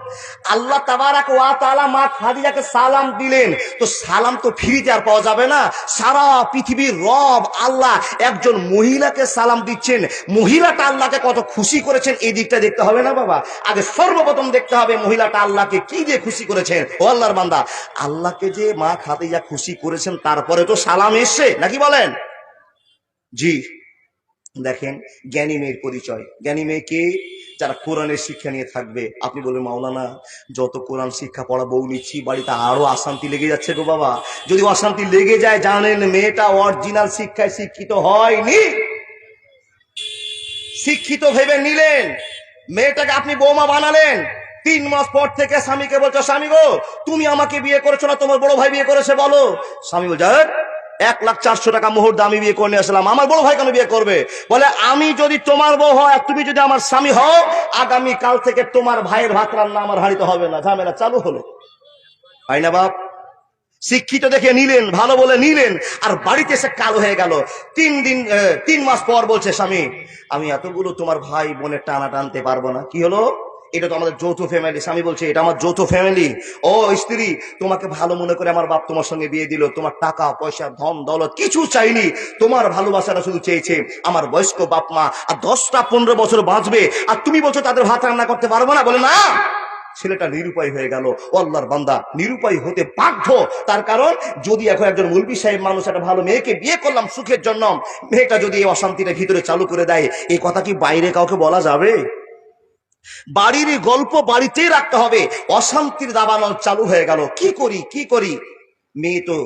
আল্লাহ তাবারাক ওয়া তাআলা মা খাদিজাকে সালাম দিলেন, তো সালাম তো ফ্রিতে আর পাওয়া যাবে না। সারা পৃথিবীর রব আল্লাহ একজন মহিলাকে সালাম দিচ্ছেন, মহিলাটা আল্লাহকে কত খুশি করেছেন, এই দিকটা দেখতে হবে না বাবা? আগে সর্বপ্রথম দেখতে হবে মহিলাটা আল্লাহকে কি দিয়ে খুশি করেছেন। ও আল্লাহর বান্দা, আল্লাহকে যে মা খাদিজা খুশি করেছেন, তারপরে তো সালাম এসছে নাকি বলেন? জি দেখেন, জ্ঞানী মেয়ের পরিচয়। জ্ঞানী মেয়েকে যারা কোরআনের শিক্ষা নিয়ে থাকবে। আপনি বলবেন মাওলানা, যত কোরআন শিক্ষা পড়া বউ নিচ্ছি বাড়িতে আরো অশান্তি লেগে যাচ্ছে গো বাবা। যদি অশান্তি লেগে যায়, জানেন মেয়েটা অরিজিনাল শিক্ষায় শিক্ষিত হয়নি। শিক্ষিত ভেবে নিলেন, মেয়েটাকে আপনি বৌমা বানালেন, 3 মাস পর থেকে স্বামীকে বলছো, স্বামী গো তুমি আমাকে বিয়ে করেছো না তোমার বড় ভাই বিয়ে করেছে বলো? স্বামী বলছে 1,04,000 টাকা মোহর দামি বিয়ে করে নিয়ে আসলাম, আমার বড় ভাই কেন বিয়ে করবে? বলে আমি যদি তোমার বউ হয় আর তুমি যদি আমার স্বামী হও, আগামী কাল থেকে তোমার ভাইয়ের ভাত রান্না আমার হাঁড়িতে হবে না। ঝামেলা চালু হলো, হয় না বাপ? শিক্ষিত দেখে নিলেন, ভালো বলে নিলেন, আর বাড়িতে এসে কালো হয়ে গেল। 3 মাস পর বলছে স্বামী, আমি এতগুলো তোমার ভাই বোনের টানা টানতে পারবো না। কি হলো? এটা তো আমাদের যৌথ ফ্যামিলি। স্বামী বলছে এটা আমার যৌথ ফ্যামিলি। ও স্ত্রী, তোমাকে ভালো মনে করে আমার বাপ তোমার সঙ্গে বিয়ে দিল, তোমার টাকা পয়সা ধন দৌলত কিছু চাইনি, তোমার ভালোবাসাটা শুধু চেয়েছে আমার বয়স্ক বাপ মা, আর 10টা 15 বছর বাঁচবে, আর তুমি বলছো তাদের ভাত রান্না করতে পারবো না। বলে না, ছেলেটা নিরুপায় হয়ে গেল। আল্লাহর বান্দা নিরুপায় হতে বাধ্য। তার কারণ, যদি এখন একজন মুলবি সাহেব মানুষ একটা ভালো মেয়েকে বিয়ে করলাম সুখের জন্য, মেয়েটা যদি এই অশান্তিটা ভিতরে চালু করে দেয়, এই কথা কি বাইরে কাউকে বলা যাবে? বাড়ির গল্প বাড়িতেই রাখতে হবে। অশান্তির দাবানল চালু হয়ে গেল। কি করি কি করি? মেয়ে তো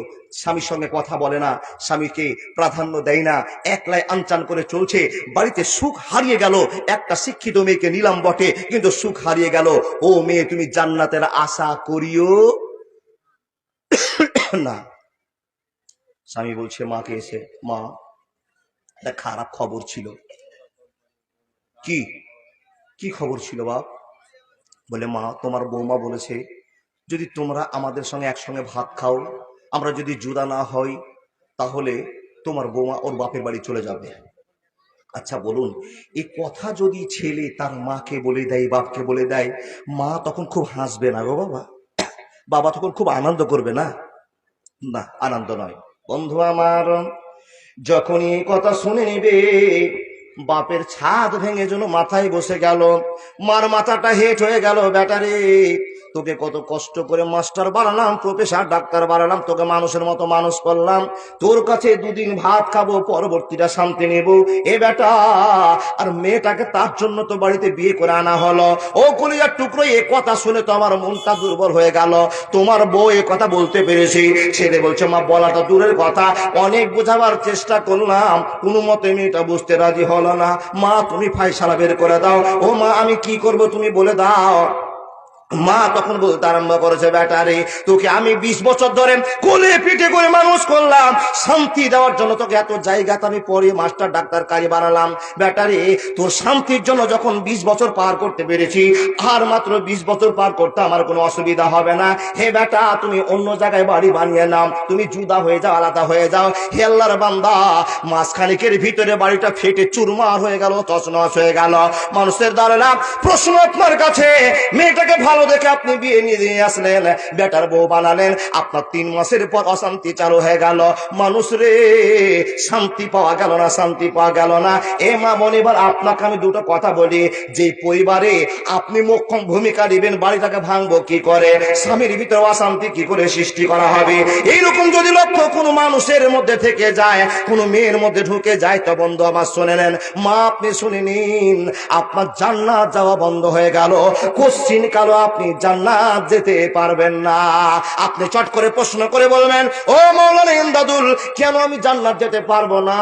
স্বামীর সঙ্গে কথা বলে না, স্বামীকে প্রাধান্য দেয় না, একলাই আনচান করে চলছে, বাড়িতে সুখ হারিয়ে গেল। একটা শিক্ষিত মেয়েকে নিলাম বটে, কিন্তু সুখ হারিয়ে গেল। ও মেয়ে, তুমি জান্নাতের আশা করিও না। স্বামী বলছে মাকে এসে, মা একটা খারাপ খবর ছিল। কি কি খবর ছিল বাপ? বলে মা, তোমার বৌমা বলেছে যদি তোমরা আমাদের সঙ্গে একসঙ্গে ভাত খাও, আমরা যদি জুদা না হই, তাহলে তোমার বৌমা ওর বাপের বাড়ি চলে যাবে। আচ্ছা বলুন, এই কথা যদি ছেলে তার মাকে বলে দেয়, বাপকে বলে দেয়, মা তখন খুব হাসবে না গো বাবা? বাবা তখন খুব আনন্দ করবে না? না, আনন্দ নয়। বন্ধু আমার, যখনই এই কথা শুনে নিবে, বাপের ছাদ ভেঙে যেন মাথায় বসে গেল। মার মাথাটা হেট হয়ে গেল। ব্যাটারে, তোকে কত কষ্ট করে মাস্টার বানালাম, প্রফেসর ডাক্তার বানালাম, তোকে মানুষের মতো মানুষ করলাম, তোর কাছে 2 দিন ভাত খাবো, পরবর্তীটা শান্তি নেব। এ বেটা, আর মেয়েটাকে তার জন্য তো বাড়িতে বিয়ে করে আনা হলো। ও কলিজার টুকরো, এ কথা শুনে তো আমার মনটা দুর্বল হয়ে গেল। তোমার বউ এ কথা বলতে পেরেছি। ছেলে বলছে মা, বলাটা দূরের কথা, অনেক বোঝাবার চেষ্টা করলাম, কোনো মতে মেয়েটা বুঝতে রাজি হলো না। মা তুমি ফায়সালা বের করে দাও। ও মা, আমি কি করব তুমি বলে দাও। মা তখন বলতে আরম্ভ করেছে, বেটারে, তোকে আমি 20 বছর ধরে কোলে পিঠে করে মানুষ করলাম, শান্তি দেওয়ার জন্য তোকে এত জায়গাতে আমি পড়ে মাস্টার ডাক্তার কারি বানালাম। বেটারে, তোর শান্তির জন্য যখন 20 বছর পার করতে পেরেছি, আর মাত্র 20 বছর পার করতে আমার কোনো অসুবিধা হবে না। হে বেটা, তুমি অন্য জায়গায় বাড়ি বানিয়ে নাও, তুমি জুদা হয়ে যাও, আলাদা হয়ে যাও। হে আল্লাহর বান্দা, মাসখানেকের ভিতরে বাড়িটা ফেটে চুরমার হয়ে গেল, তছনছ হয়ে গেল। মানুষের দাঁড়ালাম প্রশ্ন আপনার কাছে, মেয়েটাকে ভালো দেখে আপনি বিয়ে নিয়ে আসলেন, বেটার বউ বানালেন, আপনার 3 মাসের পর অশান্তি চালু হয়ে গেল। মানুষ রে, শান্তি পাওয়া গেল না, শান্তি পাওয়া গেল না। এ মা বোন, এবার আপনাকে আমি দুটো কথা বলি, যে পরিবারে আপনি মোক্ষম ভূমিকা নেবেন, বাড়িটাকে ভাঙবো কি করে, স্বামীর ভিতরে অশান্তি কি করে সৃষ্টি করা হবে, এইরকম যদি লক্ষ্য কোনো মানুষের মধ্যে থেকে যায়, কোনো মেয়ের মধ্যে ঢুকে যায়, তো বন্ধু আমার শুনে নেন, মা আপনি শুনে নিন, আপনার জান্নাত যাওয়া বন্ধ হয়ে গেল। কোশ্চিন কালো আপনি জান্নাত যেতে পারবেন না। আপনি চট করে প্রশ্ন করে বলবেন, ও মাওলানা ইমদাদুল, কেন আমি জান্নাত যেতে পারবো না?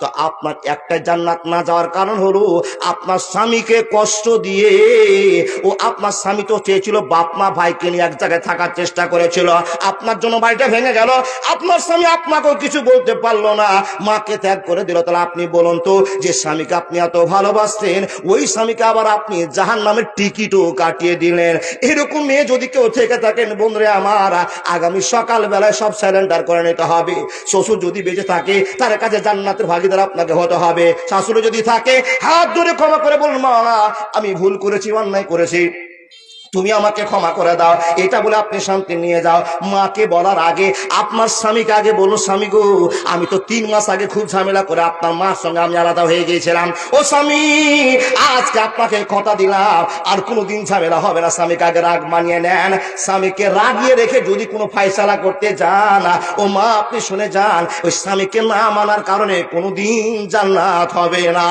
তো আপনার একটা জান্নাত না যাওয়ার কারণ হলো, আপনার স্বামীকে কষ্ট দিয়ে, ও আপনার স্বামী তো চেয়েছিল বাপ মা ভাইকে নিয়ে এক জায়গায় থাকার চেষ্টা করেছিল, আপনার জন্য বাড়িটা ভেঙে গেল, আপনার স্বামী আপনাকেও কিছু বলতে পারলো না, মাকে ত্যাগ করে দিল। তাহলে আপনি বলুন তো, যে স্বামীকে আপনি এত ভালোবাসতেন, ওই স্বামীকে আবার আপনি জাহান্নামের টিকিটও কাটিয়ে দিলেন। এরকম মেয়ে যদি কেউ থেকে থাকেন বন্ধুরে আমার, আগামী সকাল বেলায় সব সারেন্ডার করে নিতে হবে। শ্বশুর যদি বেঁচে থাকে, তার কাছে জান্নাতের ভাগীদার আপনাকে হতে হবে। শাশুড়ি যদি থাকে, হাত ধরে ক্ষমা করে বলুন, মা আমি ভুল করেছি, অন্যায় করেছি, তুমি আমাকে ক্ষমা করে দাও, এটা বলে আপনি শান্তি নিয়ে যাও। মাকে বলার আগে আপনার স্বামীকে আগে বলুন, স্বামী গো, আমি তো 3 মাস আগে খুব ঝামেলা করে আপনার মার সঙ্গে আমি আলাদা হয়ে গিয়েছিলাম। ও স্বামী, আজকে আপনাকে কথা দিলাম আর কোনোদিন ঝামেলা হবে না। স্বামীকে আগে রাগ মানিয়ে নেন। স্বামীকে রাগিয়ে রেখে যদি কোনো ফায়সালা করতে যান, ও মা আপনি শুনে যান, ওই স্বামীকে না মানার কারণে কোনোদিন জান্নাত হবে না।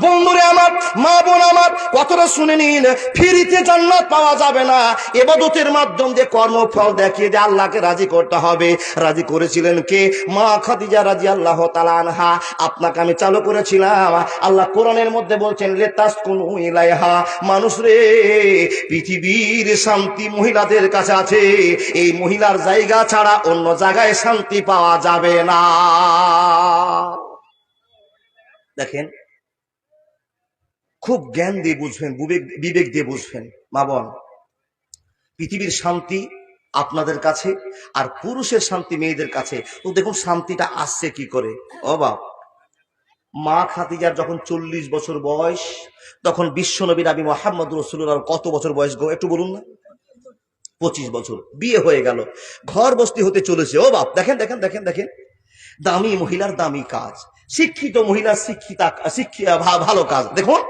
বন্ধুরে আমার, মা বোন আমার, কথাটা শুনে নিন। ফিরিতে জান্নাত পাওয়া যাবে না, ইবাদতের মাধ্যম দিয়ে কর্মফল দেখিয়ে যে আল্লাহকে রাজি করতে হবে। রাজি করেছিলেন কে? মা খাদিজা রাদিয়াল্লাহু তাআলা আনহা। আপনাকে আমি চালু করেছিলাম, আল্লাহ কোরআনের মধ্যে বলছেন লিতাসকুনু ইলাইহা। মানুষ রে, পৃথিবীর শান্তি মহিলাদের কাছে আছে। এই মহিলার জায়গা ছাড়া অন্য জায়গায় শান্তি পাওয়া যাবে না। দেখেন, খুব জ্ঞান দিয়ে বুঝবেন, বিবেক দিয়ে বুঝবেন। মা বোন, পৃথিবীর শান্তি আপনাদের কাছে আর পুরুষের শান্তি মেয়েদের কাছে। তো দেখুন শান্তিটা আসছে কি করে। ও বাপ, মা খাদিজার যখন 40 বছর বয়স, তখন বিশ্বনবী নবী মুহাম্মদ রাসূলুল্লাহর কত বছর বয়স গো, একটু বলুন না? 25 বছর। বিয়ে হয়ে গেল, ঘর বস্তি হতে চলেছে। ও বাপ, দেখেন দেখেন দেখেন দেখেন, দামি মহিলার দামি কাজ, শিক্ষিত মহিলার ভালো কাজ। দেখুন,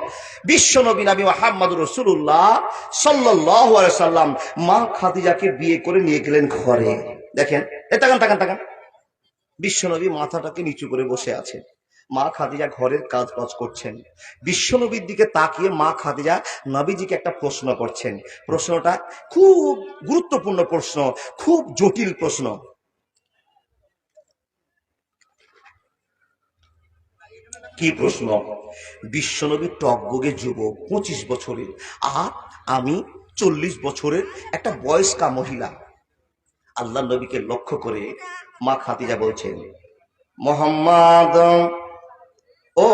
বিশ্বনবী নবী মুহাম্মদ রাসূলুল্লাহ সাল্লাল্লাহু আলাইহি সাল্লাম মা খাদিজাকে বিয়ে করে নিয়ে গেলেন ঘরে। দেখেন, তাকান তাকান তাকান, বিশ্বনবী মাথাটাকে নিচু করে বসে আছেন, মা খাদিজা ঘরের কাজ বাজ করছেন। বিশ্বনবীর দিকে তাকিয়ে মা খাদিজা নবীজিকে একটা প্রশ্ন করছেন। প্রশ্নটা খুব গুরুত্বপূর্ণ প্রশ্ন, খুব জটিল প্রশ্ন। কি প্রশ্ন? বিশ্বনবী টকবগে যুবক, 25 বছরের, আর আমি 40 বছরের একটা বয়স্কা মহিলা। আল্লাহ নবীকে লক্ষ্য করে মা খাদিজা বলছেন, মোহাম্মদ, ও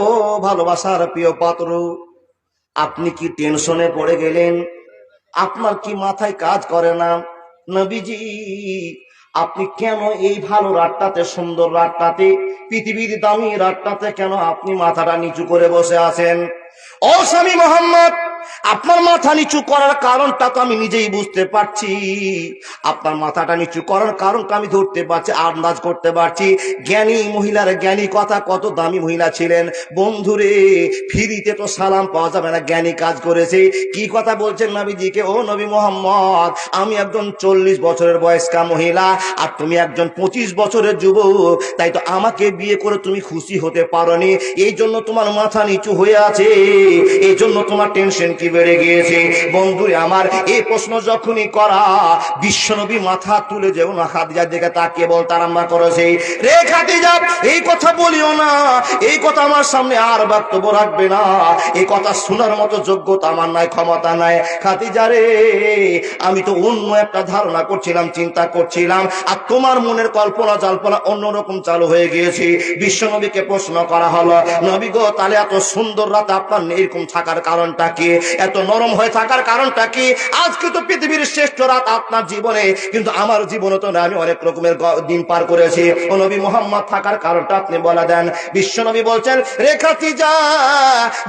ভালোবাসার প্রিয় পাত্র, আপনি কি টেনশনে পড়ে গেলেন? আপনার কি মাথায় কাজ করে না? নবীজি, আপনি কেন এই ভালো রাতটাতে, সুন্দর রাতটাতে, পৃথিবীর দামি রাতটাতে কেন আপনি মাথাটা নিচু করে বসে আছেন? ও স্বামী মোহাম্মদ, আপনার মাথা নিচু করার কারণটা তো আমি নিজেই বুঝতে পারছি। আপনার মাথাটা নিচু করার কারণটা আমি ধরতে পারছি, আন্দাজ করতে পারছি। জ্ঞানী মহিলার জ্ঞানী কথা, কত দামি মহিলা ছিলেন। বন্ধুরে, ফিরিতে তো সালাম পাওয়া যাবে না, জ্ঞানী কাজ করেছে। কি কথা বলছেন নবীজিকে? ও নবী মোহাম্মদ, আমি একজন 40 বছরের বয়স্কা মহিলা আর তুমি একজন 25 বছরের যুবক, তাই তো আমাকে বিয়ে করে তুমি খুশি হতে পারোনি, এই জন্য তোমার মাথা নিচু হয়ে আছে, এই জন্য তোমার টেনশন কি বেড়ে গিয়েছে। বন্ধুরে আমার, এই প্রশ্ন যখনই করা, বিশ্বনবী মাথা তুলে যেও না খাদিজার দিকে তাকিয়ে বলতে আরম্ভ করেছে, রে খাদিজা, এই কথা বলিও না, এই কথা আমার সামনে আর বক্তব্য রাখবে না, এই কথা শোনার মতো যোগ্যতা আমার নাই, ক্ষমতা নাই। খাদিজা রে, আমি তো অন্য একটা ধারণা করছিলাম, চিন্তা করছিলাম, আর তোমার মনের কল্পনা জল্পনা অন্যরকম চালু হয়ে গিয়েছে। বিশ্বনবীকে প্রশ্ন করা হলো, নবী গো, তাহলে এত সুন্দর রাত আপনার এরকম থাকার কারণটা কি? এত নরম হয়ে থাকার কারণটা কি? আজকে তো পৃথিবীর শ্রেষ্ঠ রাত আপনার জীবনে, কিন্তু আমার জীবনে তো আমি অনেক রকমের দিন পার করেছি। ও নবী মুহাম্মদ, থাকার কারণটা আপনি বলে দেন। বিশ্বনবী বলছেন, রে খাদিজা,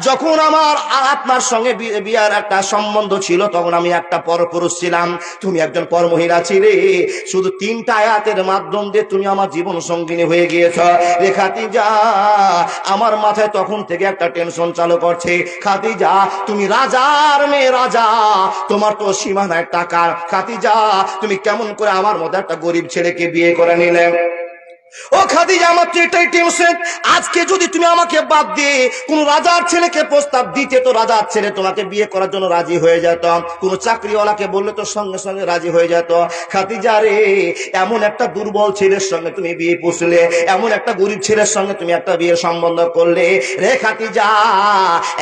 যখন আমার আপনার সঙ্গে বিয়ার একটা সম্বন্ধ ছিল, তখন আমি একটা পরপুরুষ ছিলাম, তুমি একজন পর মহিলা ছিলে। শুধু 3টা আয়াতের মাধ্যম দিয়ে তুমি আমার জীবন সঙ্গিনী হয়ে গিয়েছ। রে খাদিজা, আমার মাথায় তখন থেকে একটা টেনশন চালু করছে। খাদিজা, তুমি রাজার মেয়ে, রাজা, তোমার তো সীমা নাই টাকার। খাদিজা, তুমি কেমন করে আমার মধ্যে একটা গরিব ছেলেকে বিয়ে করে নিলে? ও খাদিজা, আমার তো এটাই টেনশন, আজকে যদি তুমি আমাকে বাদ দিয়ে কোন রাজার ছেলেকে প্রস্তাব দিতে, তো রাজার ছেলে তোমাকে বিয়ে করার জন্য রাজি হয়ে যেত, কোন চাকরিওয়ালাকে বললে তো সঙ্গে সঙ্গে রাজি হয়ে যেত। খাদিজা রে, এমন একটা দুর্বল ছেলের সঙ্গে তুমি বিয়ে পুষলে, এমন একটা গরিব ছেলের সঙ্গে তুমি একটা বিয়ের সম্বন্ধ করলে। রে খাদিজা,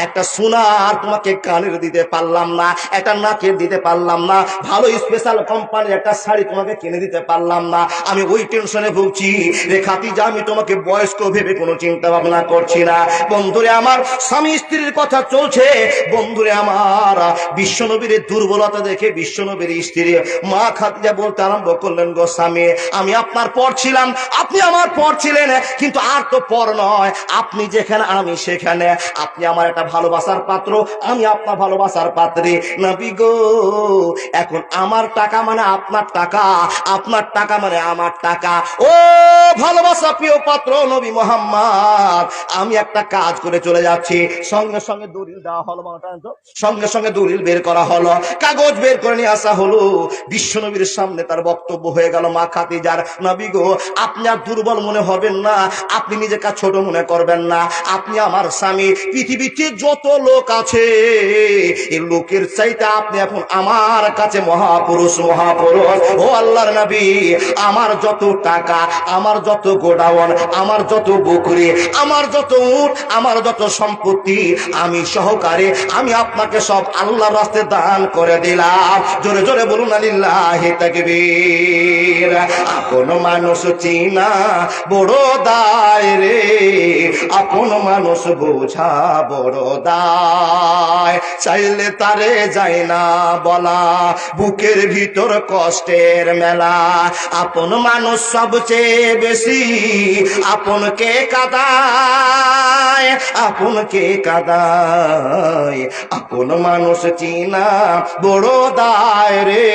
একটা সোনার তোমাকে কানের দিতে পারলাম না, একটা নাকের দিতে পারলাম না, ভালো স্পেশাল কোম্পানির একটা শাড়ি তোমাকে কিনে দিতে পারলাম না, আমি ওই টেনশনে ভুগছি। রে খাদিজা, আমি তোমাকে বয়স্ক ভেবে কোনো চিন্তা ভাবনা করছি না। বন্ধুরে আমার, স্বামী স্ত্রীর কথা চলছে। বন্ধুরে আমার, বিশ্বনবীর দুর্বলতা দেখে বিশ্বনবীর স্ত্রী মা খাদিজা বলতে আরম্ভ করলেন, গো স্বামী, আমি আপনার পর ছিলাম, আপনি আমার পর ছিলেন, কিন্তু আর তো পর নয়। আপনি যেখানে আমি সেখানে। আপনি আমার একটা ভালোবাসার পাত্র, আমি আপনার ভালোবাসার পাত্রী। নবী গো, এখন আমার টাকা মানে আপনার টাকা, আপনার টাকা মানে আমার টাকা। ও ভালোবাসা প্রিয় পাত্র নবী মুহাম্মদ, আমি একটা কাজ করে চলে যাচ্ছি। সঙ্গে সঙ্গে দলিল দেওয়া হলো, সঙ্গে সঙ্গে দলিল বের করা হলো, কাগজ বের করে নিয়ে আসা হলো। বিশ্বনবীর সামনে তার বক্তব্য হয়ে গেল মা খাদিজার, নবী গো, আপনি আর দুর্বল মনে হবেন না, আপনি নিজেকে ছোট মনে করবেন না। আপনি আমার স্বামী, পৃথিবীতে যত লোক আছে এই লোকের চাইতে আপনি এখন আমার কাছে মহাপুরুষ, মহাপুরুষ। ও আল্লাহর নবী, আমার যত টাকা, আমার যত গোডাউন, আমার যত বকরি, আমার যত উট, আমার যত সম্পত্তি, আমি সহকারে আমি আপনাকে সব আল্লাহর রাস্তায় দান করে দিলাম। জোরে জোরে বলুন আলিল্লাহি তাকবীর। আপন মানুষ চিনা বড় দায় রে, আপন মানুষ বোঝা বড় দায়। চাইলে তারে যায় না বলা, বুকের ভিতর কষ্টের মেলা। আপন মানুষ সবচেয়ে বেশি আপনকে কাঁদায়, আপনকে কাঁদায়। আপন মানুষ চিনা বড় দায় রে,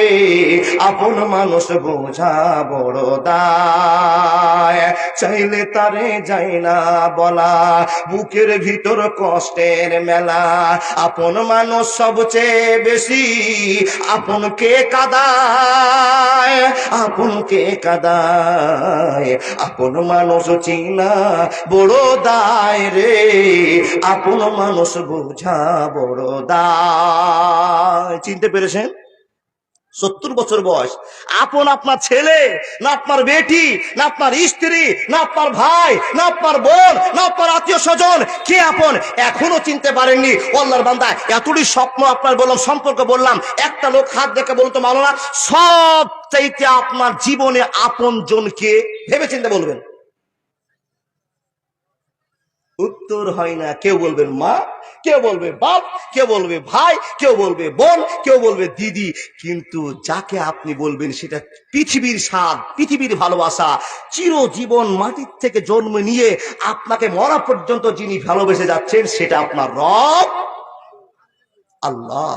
আপন মানুষ বোঝা বড় দায়। চাইলে তারে যায় না বলা, বুকের ভিতর কষ্টের মেলা। আপন মানুষ সবচেয়ে বেশি আপনকে কাঁদায়, আপনকে কাঁদায়। আপন মানুষ চিনা বড় দায় রে, আপন মানুষ বোঝা বড় দায়। চিনতে পেরেছেন? 70 বছর বয়স, আপন আপনার ছেলে না আপনার বেটি না আপনার স্ত্রী না আপনার ভাই না আপনার বোন না আপনার আত্মীয় স্বজন, কে আপন এখনো চিনতে পারেননি? আল্লাহর বান্দা, এতটি স্বপ্ন আপনার বললাম, সম্পর্ক বললাম, একটা লোক হাত দেখে বলতো মাওলানা, সব চাইতে আপনার জীবনে আপন জনকে ভেবে চিন্তে বলবেন। উত্তর হয় না। কেউ বলবেন মা, কেউ বলবে বাপ, কেউ বলবে ভাই, কেউ বলবে বোন, কেউ বলবে দিদি, কিন্তু যাকে আপনি বলবেন সেটা পৃথিবীর স্বাদ, পৃথিবীর ভালোবাসা, চিরজীবন মাটির থেকে জন্ম নিয়ে আপনাকে মরা পর্যন্ত যিনি ভালোবেসে যাচ্ছেন সেটা আপনার রব আল্লাহ।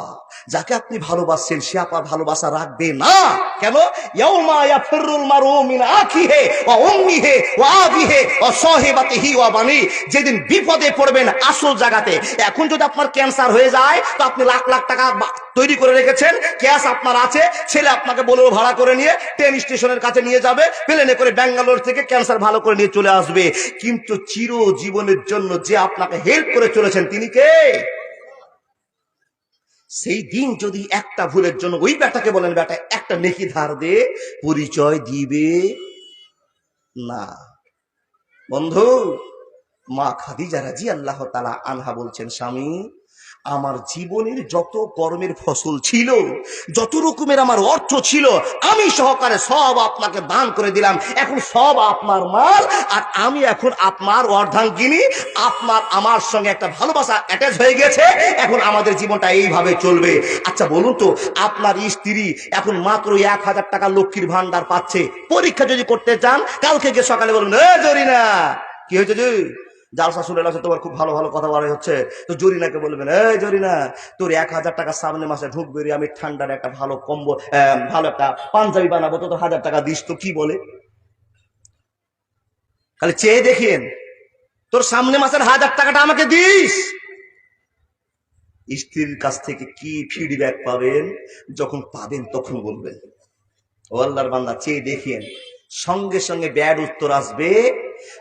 যাকে আপনি ভালোবাসছেন সে আপনার ভালোবাসা রাখবে না। কেন? ইয়াউমা ইয়াফিরুল মারউ মিন আখিহি ওয়া উম্মিহি ওয়া আবিহি ওয়া সাহিবাতিহি ওয়া বানি, যেদিন বিপদে পড়বেন আসল জায়গাতে। এখন যদি আপনার ক্যান্সার হয়ে যায় তো আপনি লাখ লাখ টাকা তৈরি করে রেখেছেন, ক্যাশ আপনার আছে, ছেলে আপনাকে বলেও ভাড়া করে নিয়ে ট্রেন স্টেশনের কাছে নিয়ে যাবে, প্লেনে করে ব্যাঙ্গালোর থেকে ক্যান্সার ভালো করে নিয়ে চলে আসবে। কিন্তু চিরজীবনের জন্য যে আপনাকে হেল্প করে চলেছেন তিনি কে? সেই দিন যদি একটা ভুলের জন্য ওই বেটাকে বলেন বেটা একটা নেকি ধার দে, পরিচয় দিবে না। বন্ধু, মা খাদিজা রাদিয়াল্লাহু তাআলা আনহা বলছেন, স্বামী, আমার জীবনের যত কর্মের ফসল ছিল, যত রকমের আমার অর্থ ছিল, আমি সহকারে সব আপনাকে দান করে দিলাম। এখন সব আপনার মাল, আর আমি এখন আপনার অর্ধাঙ্গিনী। আপনার আমার সঙ্গে একটা ভালোবাসা অ্যাটাচ হয়ে গেছে, এখন আমাদের জীবনটা এইভাবে চলবে। আচ্ছা বলুন তো, আপনার স্ত্রী এখন মাত্র 1000 টাকা লক্ষ্মীর ভান্ডার পাচ্ছে। পরীক্ষা যদি করতে চান, কালকে গিয়ে সকালে বলুন, এ জরিনা, কি হয়েছে যে জালসা শুনে আছে, তোমার খুব ভালো ভালো কথা বলা হচ্ছে, তো জরিনাকে বলবেন, এই জরিনা, তোর 1000 টাকা সামনে মাসে ঢুকবে রে, আমি ঠান্ডার একটা ভালো কম্বল, ভালো একটা পাঞ্জাবি বানাবো, তো 1000 টাকা দিস। তো কি বলে? খালি চেয়ে দেখেন, তোর সামনে মাসের 1000 টাকাটা আমাকে দিস। স্ত্রীর কাছ থেকে কি ফিডব্যাক পাবেন? যখন পাবেন তখন বলবেন। ও আল্লাহর বান্দা, চেয়ে দেখেন, সঙ্গে সঙ্গে ব্যাড উত্তর আসবে,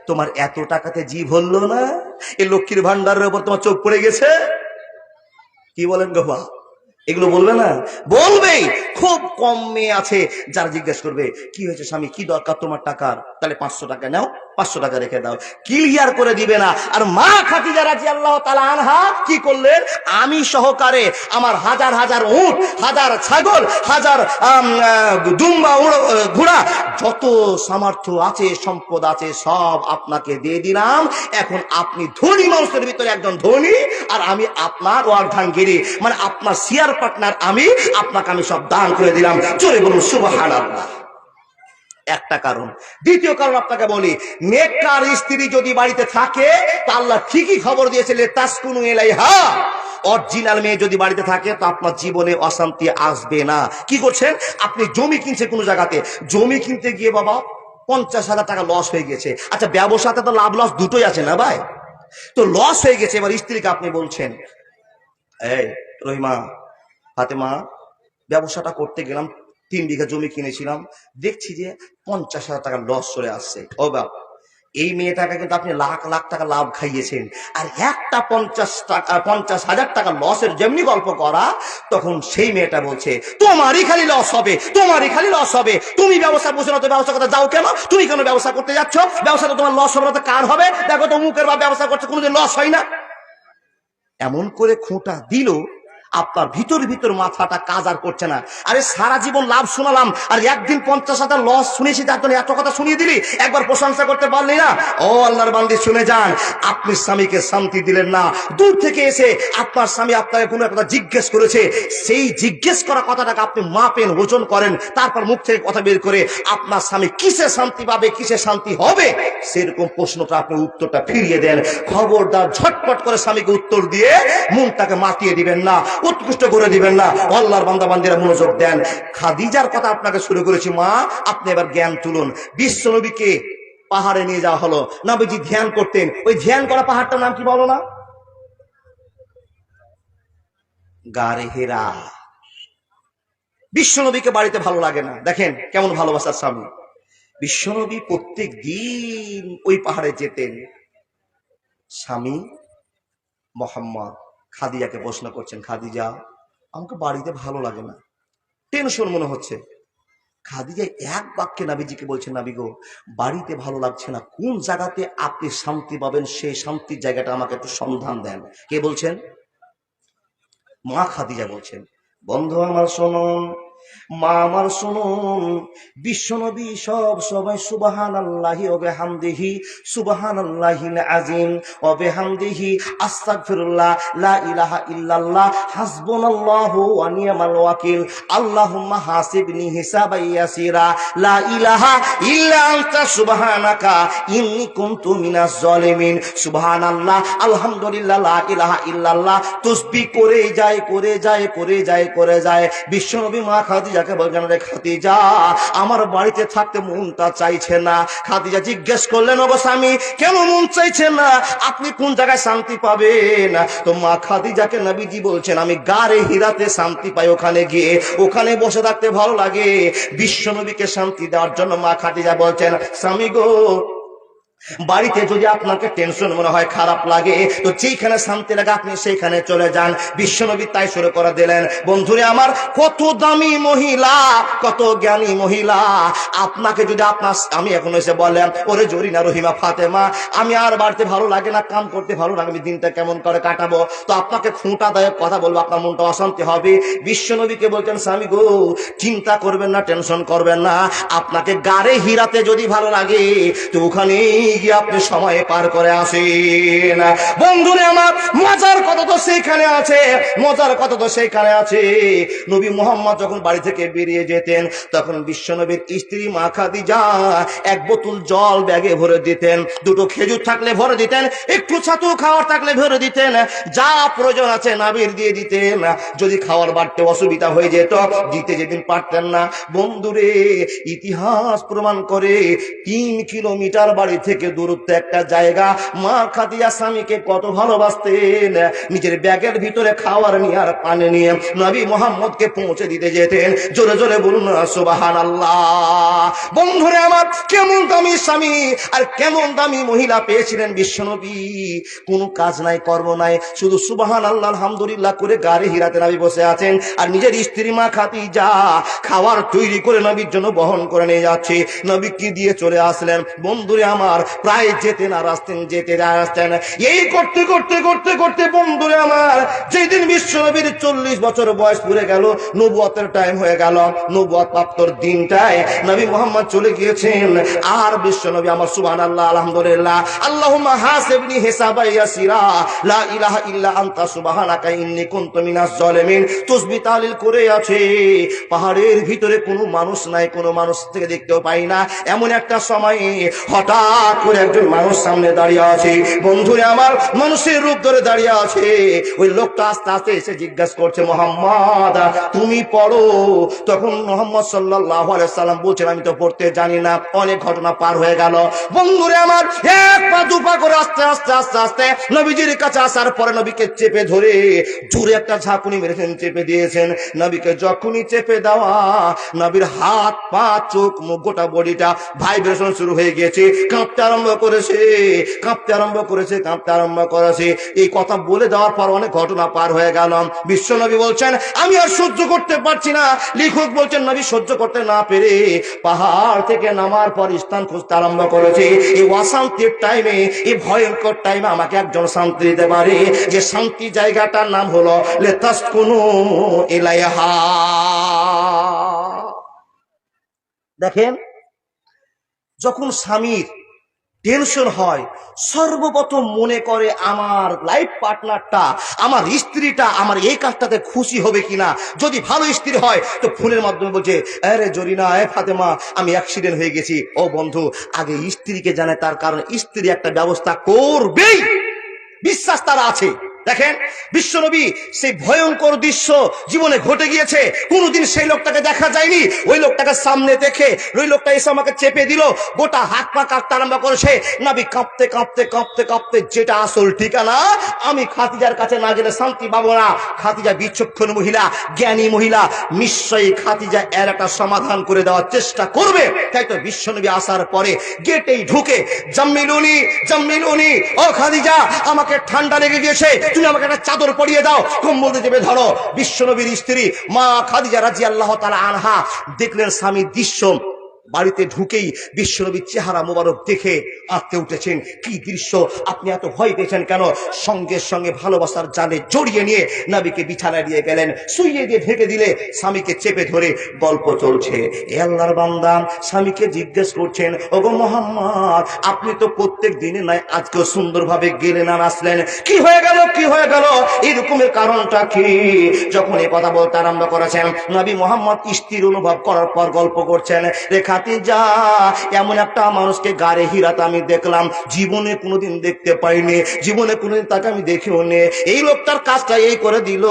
তোমার এত টাকাতে জীব হলো না? এই লক্ষ্মীর ভান্ডারের উপর তোমার চোখ পড়ে গেছে? কি বলেন গো বা? এগুলো বলবে না? বলবেই। খুব কম মেয়ে আছে যারা জিজ্ঞেস করবে, কি হয়েছে স্বামী, কি দরকার তোমার টাকার? তাহলে 500 টাকা নাও, 500 টাকা রেখে দাও, ক্লিয়ার করে দিবে না। আর মা খাদিজা রাদিয়াল্লাহু তাআলা আনহা কি করলেন? আমি সহকারে আমার হাজার হাজার উট, হাজার ছাগল, হাজার দুম্বা ঘোড়া যত সামর্থ্য আছে, সম্পদ আছে, সব আপনাকে দিয়ে দিলাম। এখন আপনি ধনী মানুষের ভিতরে একজন ধনী, আর আমি আপনার অর্ধাঙ্গিনী, মানে আপনার শেয়ার পার্টনার আমি, আপনাকে আমি সব দান করে দিলাম। জোরে বলুন সুবহানাল্লাহ। একটা কারণ। দ্বিতীয় কারণ আপনাকে বলি, নেককার স্ত্রী যদি বাড়িতে থাকে তা আল্লাহ ঠিকই খবর দিয়েছিল তাসকুনু ইলাইহা। অরিজিনাল মেয়ে যদি বাড়িতে থাকে তো আপনার জীবনে অশান্তি আসবে না। কি করছেন আপনি? জমি কিনছে কোন জায়গাতে, জমি কিনতে গিয়ে বাবা 50,000 টাকা লস হয়ে গেছে। আচ্ছা, ব্যবসাতে তো লাভ লস দুটোই আছে না ভাই? তো লস হয়ে গেছে। এবার স্ত্রীকে আপনি বলছেন, এই রহিমা, ফাতেমা, ব্যবসাটা করতে গেলাম, 3 বিঘা জমি কিনেছিলাম, দেখছি যে 50,000 টাকা লস চলে আসছে। ও বাপ, এই মেয়েটাকে কিন্তু আপনি লাখ লাখ টাকা লাভ খাইয়েছেন, আর একটা 50,000 টাকা লসের যেমনি গল্প করা, তখন সেই মেয়েটা বলছে তোমারই খালি লস হবে, তোমারই খালি লস হবে, তুমি ব্যবসা বুঝে না তো ব্যবসা করতে যাও কেন? তুমি কেন ব্যবসা করতে যাচ্ছ? ব্যবসা তো তোমার লস হবে না তো কার হবে? দেখো তো মুখের বা ব্যবসা করছে, কোনোদিন লস হয় না। এমন করে খোঁটা দিল, আপনার ভিতর ভিতর মাথাটা কাজ আর করছে না। আরে সারা জীবন লাভ শোনালাম, আর একদিন 50,000 লস শুনেছি, তার জন্য এত কথা শুনিয়ে দিলি, একবার প্রশংসা করতে পারলি না? ও আল্লাহর বান্দি, শুনে যান, আপনি স্বামীকে শান্তি দিলেন না। দূর থেকে এসে আপনার স্বামী আপনাকে কোনো একটা জিজ্ঞেস করেছে, সেই জিজ্ঞেস করা কথাটাকে আপনি মাপেন, ওজন করেন, তারপর মুখ থেকে কথা বের করে আপনার স্বামী কিসে শান্তি পাবে, কিসে শান্তি হবে, সেরকম প্রশ্নটা আপনি উত্তরটা ফিরিয়ে দেন। খবরদার ঝটপট করে স্বামীকে উত্তর দিয়ে মনটাকে মাতিয়ে দিবেন না, উৎকৃষ্ট করে দিবেন না। আল্লাহর বান্দা বান্দিরা মনোযোগ দেন। খাদিজার কথা আপনাকে শুরু করেছি। মা, আপনি এবার জ্ঞান তুলুন। বিশ্ব নবীকে পাহাড়ে নিয়ে যাওয়া হলো, নবীজি ধ্যান করতেন। ওই ধ্যান করা পাহাড়টার নাম কি বলো না? গারে হেরা। বিশ্ব নবীকে বাড়িতে ভালো লাগে না। দেখেন কেমন ভালোবাসার স্বামী। বিশ্ব নবী প্রত্যেক দিন ওই পাহাড়ে যেতেন। স্বামী মোহাম্মদ খাদিজাকে প্রশ্ন করছেন, খাদিজা, আমাকে বাড়িতে ভালো লাগে না, টেনশন মনে হচ্ছে। খাদিজা এক বাক্যে নাবিজিকে বলছেন, নাবি গো, বাড়িতে ভালো লাগছে না, কোন জায়গাতে আপনি শান্তি পাবেন, সেই শান্তির জায়গাটা আমাকে একটু সন্ধান দেন। কে বলছেন? মা খাদিজা বলছেন। বন্ধু আমার শুনুন, মা আমার শুনুন, বিশ্বনবী সব সময় সুবহানাল্লাহি ওয়া বিহামদিহি, সুবহানাল্লাহিল আযীম ওয়া বিহামদিহি, আস্তাগফিরুল্লাহ, লা ইলাহা ইল্লাল্লাহ, হাসবুনাল্লাহু ওয়া নি'মাল ওয়াকিল, আল্লাহুম্মা হাসিবনি হিসাবান ইয়াসিরা, লা ইলাহা ইল্লা আনতা সুবহানাকা ইন্নী কুনতু মিনাজ জালিমিন। সুবহানাল্লাহ, আলহামদুলিল্লাহ, লা ইলাহা ইল্লাল্লাহ তাসবিহ করে যায়, করে যায়, করে যায়, করে যায়। বিশ্বনবী মা খাদিজাকে বললেন, রে খাদিজা, আমার বাড়িতে থাকতে মনটা চাইছে না। খাদিজা জিজ্ঞেস করলেন, ওগো স্বামী, কেন মন চাইছে না? আপনি কোন জায়গায় শান্তি পাবেন? তো মা খাদিজাকে নবীজি বলছেন, আমি গারে হিরাতে শান্তি পাই, ওখানে গিয়ে ওখানে বসে থাকতে ভালো লাগে। বিশ্বনবীকে শান্তি দেওয়ার জন্য মা খাদিজা বলছেন, স্বামী গো, বাড়িতে যদি আপনাকে টেনশন মনে হয়, খারাপ লাগে, তো যেখানে শান্তি লাগে আপনি সেইখানে চলে যান। বিশ্বনবী তাই শুরু করে দিলেন। বন্ধুরে আমার, কত দামি মহিলা, কত জ্ঞানী মহিলা। আপনাকে যদি আপনার আমি এখন এসে বলেন, ওরে জরিনা, রহিমা, ফাতেমা, আমি আর বাড়িতে ভালো লাগে না, কাম করতে ভালো লাগে, আমি দিনটা কেমন করে কাটাবো, তো আপনাকে খুঁটা দায়ক কথা বলবো, আপনার মনটা অশান্তি হবে। বিশ্বনবীকে বলছেন, স্বামী গো, চিন্তা করবেন না, টেনশন করবেন না, আপনাকে গারে হিরাতে যদি ভালো লাগে তো ওখানে গিয়ে আপনি সময় পার করে আসেন। বন্ধুরে আমার, মজার কথা তো সেখানে আছে, মজার কথা তো সেখানে আছে। নবী মুহাম্মদ যখন বাড়ি থেকে বেরিয়ে যেতেন, তখন বিশ্বনবীর স্ত্রী মা খাদিজা এক বোতল জল ব্যাগে ভরে দিতেন, দুটো খেজুর থাকলে ভরে দিতেন, একটু ছাতু খাওয়ার থাকলে ভরে দিতেন, যা প্রয়োজন আছে নাবির দিয়ে দিতেন। যদি খাওয়ার বাড়তে অসুবিধা হয়ে যেত, দিতে যেদিন পারতেন না, বন্ধুরে ইতিহাস প্রমাণ করে 3 কিলোমিটার বাড়ি থেকে দূরত্ব একটা জায়গা, মা খাদিজা স্বামীকে কত ভালোবাসতেন। নিজের ব্যাগের ভিতরে খাওয়ার নিয়ে আর পানি নিয়ে নবী মুহাম্মদকে পৌঁছে দিতে যেতেন। জোরে জোরে বলুন না সুবহানাল্লাহ। বন্ধুরে আমার, কেমন দামি স্বামী আর কেমন দামি মহিলা পেয়েছিলেন বিশ্বনবী। কোনো কাজ নাই, কর্ম নাই, শুধু সুবহানাল্লাহ, আলহামদুলিল্লাহ করে গারে হিরাতে নবী বসে আছেন, আর নিজের স্ত্রী মা খাদিজা খাবার তৈরি করে নবীর জন্য বহন করে নিয়ে যাচ্ছে। নবী কি দিয়ে চলে আসলেন? বন্ধুরে আমার, প্রায় যেতেন আর আসতেন, যেতে আর আসতেন। এই করতে করতে করতে করতে বন্ধুরে আমার, যেদিন বিশ্বনবীর 40 বছর বয়স পুরে গেল, নবুয়তের টাইম হয়ে গেল, নবুয়ত প্রাপ্তর দিনটায় নবী মুহাম্মদ চলে গিয়েছেন। আর বিশ্বনবী আমার সুবহানাল্লাহ, আলহামদুলিল্লাহ, আল্লাহুম্মা হাসিবনি হিসাবান ইয়াসিরা, লা ইলাহা ইল্লা আনতা সুবহানাকা ইন্নী কুনতু মিনাজ জালিমিন তাসবিহ তাহলিল করে আছে। পাহাড়ের ভিতরে কোনো মানুষ নাই, কোনো মানুষ থেকে দেখতেও পাই না। এমন একটা সময় হঠাৎ করে একজন মানুষ সামনে দাঁড়িয়ে আছে, বন্ধুরে আমার, মানুষের রূপ ধরে দাঁড়িয়ে আছে। ওই লোকটা আস্তে আস্তে এসে জিজ্ঞাসা করছে, মুহাম্মদ তুমি পড়ো? তখন মুহাম্মদ সাল্লাল্লাহু আলাইহি সাল্লাম বলছেন, আমি তো পড়তে জানি না। অনেক ঘটনা পার হয়ে গেল বন্ধুরে আমার, এক পা দুপা করে আস্তে আস্তে আস্তে আস্তে নবীজির কাছে আসার পরে নবীকে চেপে ধরে জোরে একটা ঝাঁকুনি মেরেছেন, চেপে দিয়েছেন। নবীকে যখনই চেপে দেওয়া, নবীর হাত পা চোখ মুখ গোটা বডিটা ভাইব্রেশন শুরু হয়ে গিয়েছে, কাঁপতে আরম্ভ করেছে, কাঁপতে আরম্ভ করেছে, কাঁপতে আরম্ভ করেছে। এই কথা বলে দেওয়ার পর অনেক ঘটনা পার হয়ে গেল। বিশ্ব নবী বলছেন, আমি আর সহ্য করতে পারছি না। লেখক বলছেন, নবী সহ্য করতে না পেরে পাহাড় থেকে নামার পর স্থান খুঁজতে আরম্ভ করেছে। এই অশান্তির টাইমে, এই ভয়ঙ্কর টাইমে আমাকে একজন শান্তি দিতে পারে, যে শান্তি জায়গাটার নাম হলো লিতাসকুনু ইলাইহা। দেখেন, যখন স্বামীর টেনশন হয়, সর্বপ্রথম মনে করে আমার লাইফ পার্টনারটা, আমার স্ত্রীটা আমার এই কাজটাতে খুশি হবে কিনা। যদি ভালো স্ত্রী হয় তো ফোনের মাধ্যমে বলছে, আরে জরিনা, ফাতেমা, আমি অ্যাক্সিডেন্ট হয়ে গেছি। ও বন্ধু, আগে স্ত্রীকে জানে, তার কারণ স্ত্রী একটা ব্যবস্থা করবেই, বিশ্বাস তারা আছে। দেখেন, বিশ্বনবী সেই ভয়ঙ্কর দৃশ্য জীবনে ঘটে গিয়েছে, কোনোদিন সেই লোকটাকে দেখা যায়নি। ওই লোকটাকে সামনে দেখে ওই লোকটা এসে আমাকে চেপে দিল, গোটা হাত পা কাঁপতে আরম্ভ করেছে। নবী কাঁপতে কাঁপতে কাঁপতে কাঁপতে, যেটা আসল ঠিকানা, আমি খাদিজার কাছে না গেলে শান্তি পাবো না। খাদিজা বিচক্ষণ মহিলা, জ্ঞানী মহিলা, নিশ্চয়ই খাদিজা এর একটা সমাধান করে দেওয়ার চেষ্টা করবে। তাই তো বিশ্বনবী আসার পরে গেটেই ঢুকে, জাম্মিলুনি জাম্মিলুনি, ও খাদিজা, আমাকে ঠান্ডা লেগে গিয়েছে, তুমি আমাকে একটা চাদর পরিয়ে দাও, কম্বল দিয়ে চেপে ধরো। বিশ্বনবীর স্ত্রী মা খাদিজা রাদিয়াল্লাহু তাআলা আনহা দেখলেন স্বামীর দৃশ্য। বাড়িতে ঢুকেই বিশ্বনবীর চেহারা মোবারক দেখে আঁতকে উঠেছেন। কি দৃশ্য, আপনি এত ভয় পেয়েছেন কেন? সঙ্গে সঙ্গে ভালোবাসার জালে জড়িয়ে নিয়ে নবীকে বিছানায় দিয়ে গেলেন, শুইয়ে দিয়ে ঢেকে দিলে, স্বামীকে চেপে ধরে গল্প চলছে। এ আল্লাহর বান্দা স্বামীকে জিজ্ঞেস করছেন, ওগো মুহাম্মদ, আপনি তো প্রত্যেক দিনে নাই, আজকেও সুন্দরভাবে গেলেন আর আসলেন, কি হয়ে গেল, কি হয়ে গেল, এরকমের কারণটা কি? যখন এই কথা বলতে আরম্ভ করেছেন, নবী মুহাম্মদ স্থির অনুভব করার পর গল্প করছেন, খাদিজা, এমন একটা মানুষকে গাড়ে হিরাতে আমি দেখলাম, জীবনে কোনোদিন দেখতে পাইনি, জীবনে কোনোদিন তাকে আমি দেখিও নি। এই লোকটার কাজটা এই করে দিল।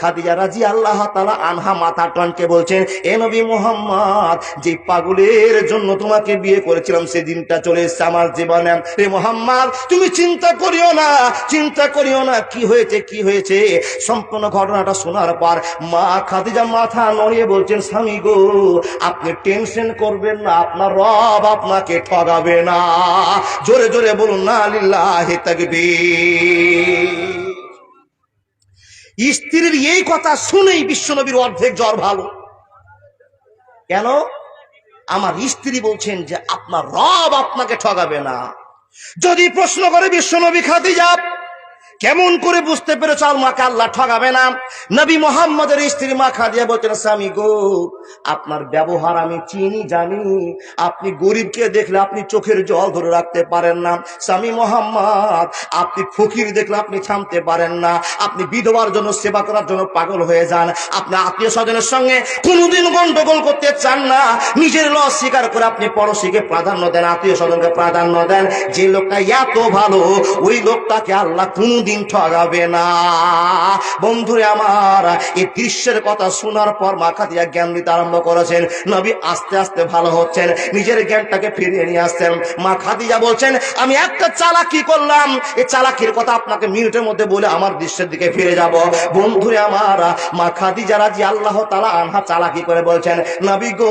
খাদিজা রাদিয়াল্লাহু তাআলা আনহা মাথা টনকে বলছেন, এ নবী মুহাম্মদ, যে পাগলের জন্য তোমাকে বিয়ে করেছিলাম, সেদিনটা চলে এসেছে আমার জীবনে। হে মুহাম্মদ, তুমি চিন্তা করিও না, চিন্তা করিও না। কি হয়েছে, কি হয়েছে? সম্পূর্ণ ঘটনাটা শোনার পর মা খাদিজা মাথা নড়িয়ে বলছেন, স্বামী গো, আপনি টেনশন করবেন না, আপনার রব আপনাকে ঠগাবে না। জোরে জোরে বলুন না, লিল্লাহি তাকবীর। স্ত্রীর এই কথা শুনেই বিশ্বনবীর অর্ধেক জ্বর ভালো। কেন? আমার স্ত্রী বলছেন যে আপনার রব আপনাকে ঠগাবে না। যদি প্রশ্ন করে বিশ্বনবী, খাদিজা কেমন করে বুঝতে পেরেছ আমাকে আল্লাহ ঠগাবে না? নবী মুহাম্মদের স্ত্রী মা খাদিজা বলছেন, স্বামী গো, আপনার ব্যবহার আমি চিনি, জানি। আপনি গরিবকে দেখলে আপনি চোখের জল ধরে রাখতে পারেন না। স্বামী মুহাম্মদ, আপনি ফকির দেখলে আপনি থামতে পারেন না। আপনি বিধবার জন্য সেবা করার জন্য পাগল হয়ে যান। আপনি আত্মীয় স্বজনের সঙ্গে কোনোদিন গন্ডগোল করতে চান না। নিজের লস স্বীকার করে আপনি পড়োশীকে প্রাধান্য দেন, আত্মীয় স্বজনকে প্রাধান্য দেন। যে লোকটা এত ভালো, ওই লোকটাকে আল্লাহ দিন ঠগাবে না। বন্ধুরে আমার, এই দৃশ্যের কথা শোনার পর মা খাদিজা জ্ঞান দিতে আরম্ভ করেছেন। নবী আস্তে আস্তে ভালো হচ্ছেন, নিজের জ্ঞানটাকে ফিরিয়ে নিয়ে আসছেন। মা খাদিজা বলছেন, আমি একটা চালাকি করলাম, এই চালাকির কথা আপনাকে মিনিটের মধ্যে বলে আমার দৃশ্যের দিকে ফিরে যাব। বন্ধুরে আমার, মা খাদিজা রাদিয়াল্লাহু তাআলা আনহা চালাকি করে বলছেন, নবী গো,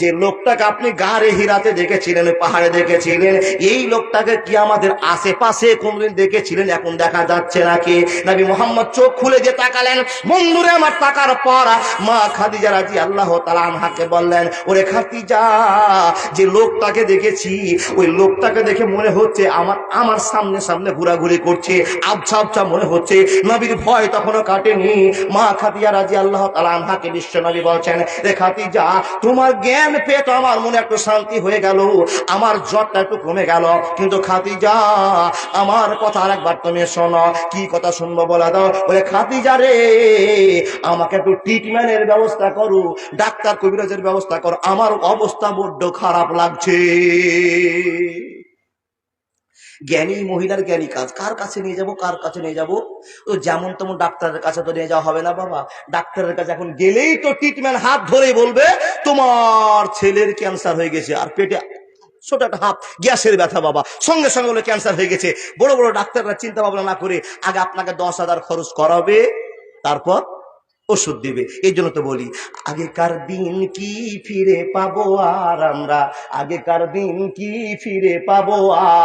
যে লোকটাকে আপনি গাড়ে হিরাতে দেখেছিলেন, পাহাড়ে দেখেছিলেন, এই লোকটাকে কি আমাদের আশেপাশে কোনদিন দেখেছিলেন? এখন দেখা যাচ্ছে নাকি? নবী মোহাম্মদ চোখ খুলে দিয়ে তাকালেন। বন্ধুরে আমার তাকার পর মা খাদিজা রাদিয়াল্লাহু তাআলা আনহাকে বললেন, ওরে খাদিজা, যে লোকটাকে দেখেছি ওই লোকটাকে দেখে মনে হচ্ছে আমার সামনে সামনে ঘোরাঘুরি করছে, আবছা আবছা মনে হচ্ছে। নবীর ভয় তখনও কাটেনি। মা খাদিজা রাদিয়াল্লাহু তাআলা আনহাকে বিশ্ব নবী বলছেন, রে খাদিজা, তোমার জ্ঞান পেয়ে তো আমার মনে একটু শান্তি হয়ে গেল, আমার জ্বরটা একটু কমে গেল। কিন্তু খাদিজা, আমার কথা আরেকবার তুমি শোনো। কি কথা শুনবো বলা দাও? বলে, খাদিজা রে, আমাকে একটু ট্রিটমেন্টের ব্যবস্থা করো, ডাক্তার কবিরাজের ব্যবস্থা করো, আমার অবস্থা বড্ড খারাপ লাগছে। জ্ঞানী মহিলার জ্ঞানী কাজ। কার কাছে নিয়ে যাব? কার কাছে নিয়ে যাব? তো যেমন তেমন ডাক্তারের কাছে তো নিয়ে যাওয়া হবে না বাবা। ডাক্তারের কাছে এখন গেলেই তো ট্রিটমেন্ট হাত ধরে বলবে, তোমার ছেলের ক্যান্সার হয়ে গেছে, আর পেটে ছোট একটা হাত গ্যাসের ব্যথা বাবা, সঙ্গে সঙ্গে বলে ক্যান্সার হয়ে গেছে। বড় বড় ডাক্তাররা চিন্তা ভাবনা না করে আগে আপনাকে 10,000 খরচ করাবে, তারপর ওষুধ দিবে। এই জন্য তো বলি, আগেকার দিন কি ফিরে পাবো আর আমরা, আগেকার দিন কি ফিরে পাবো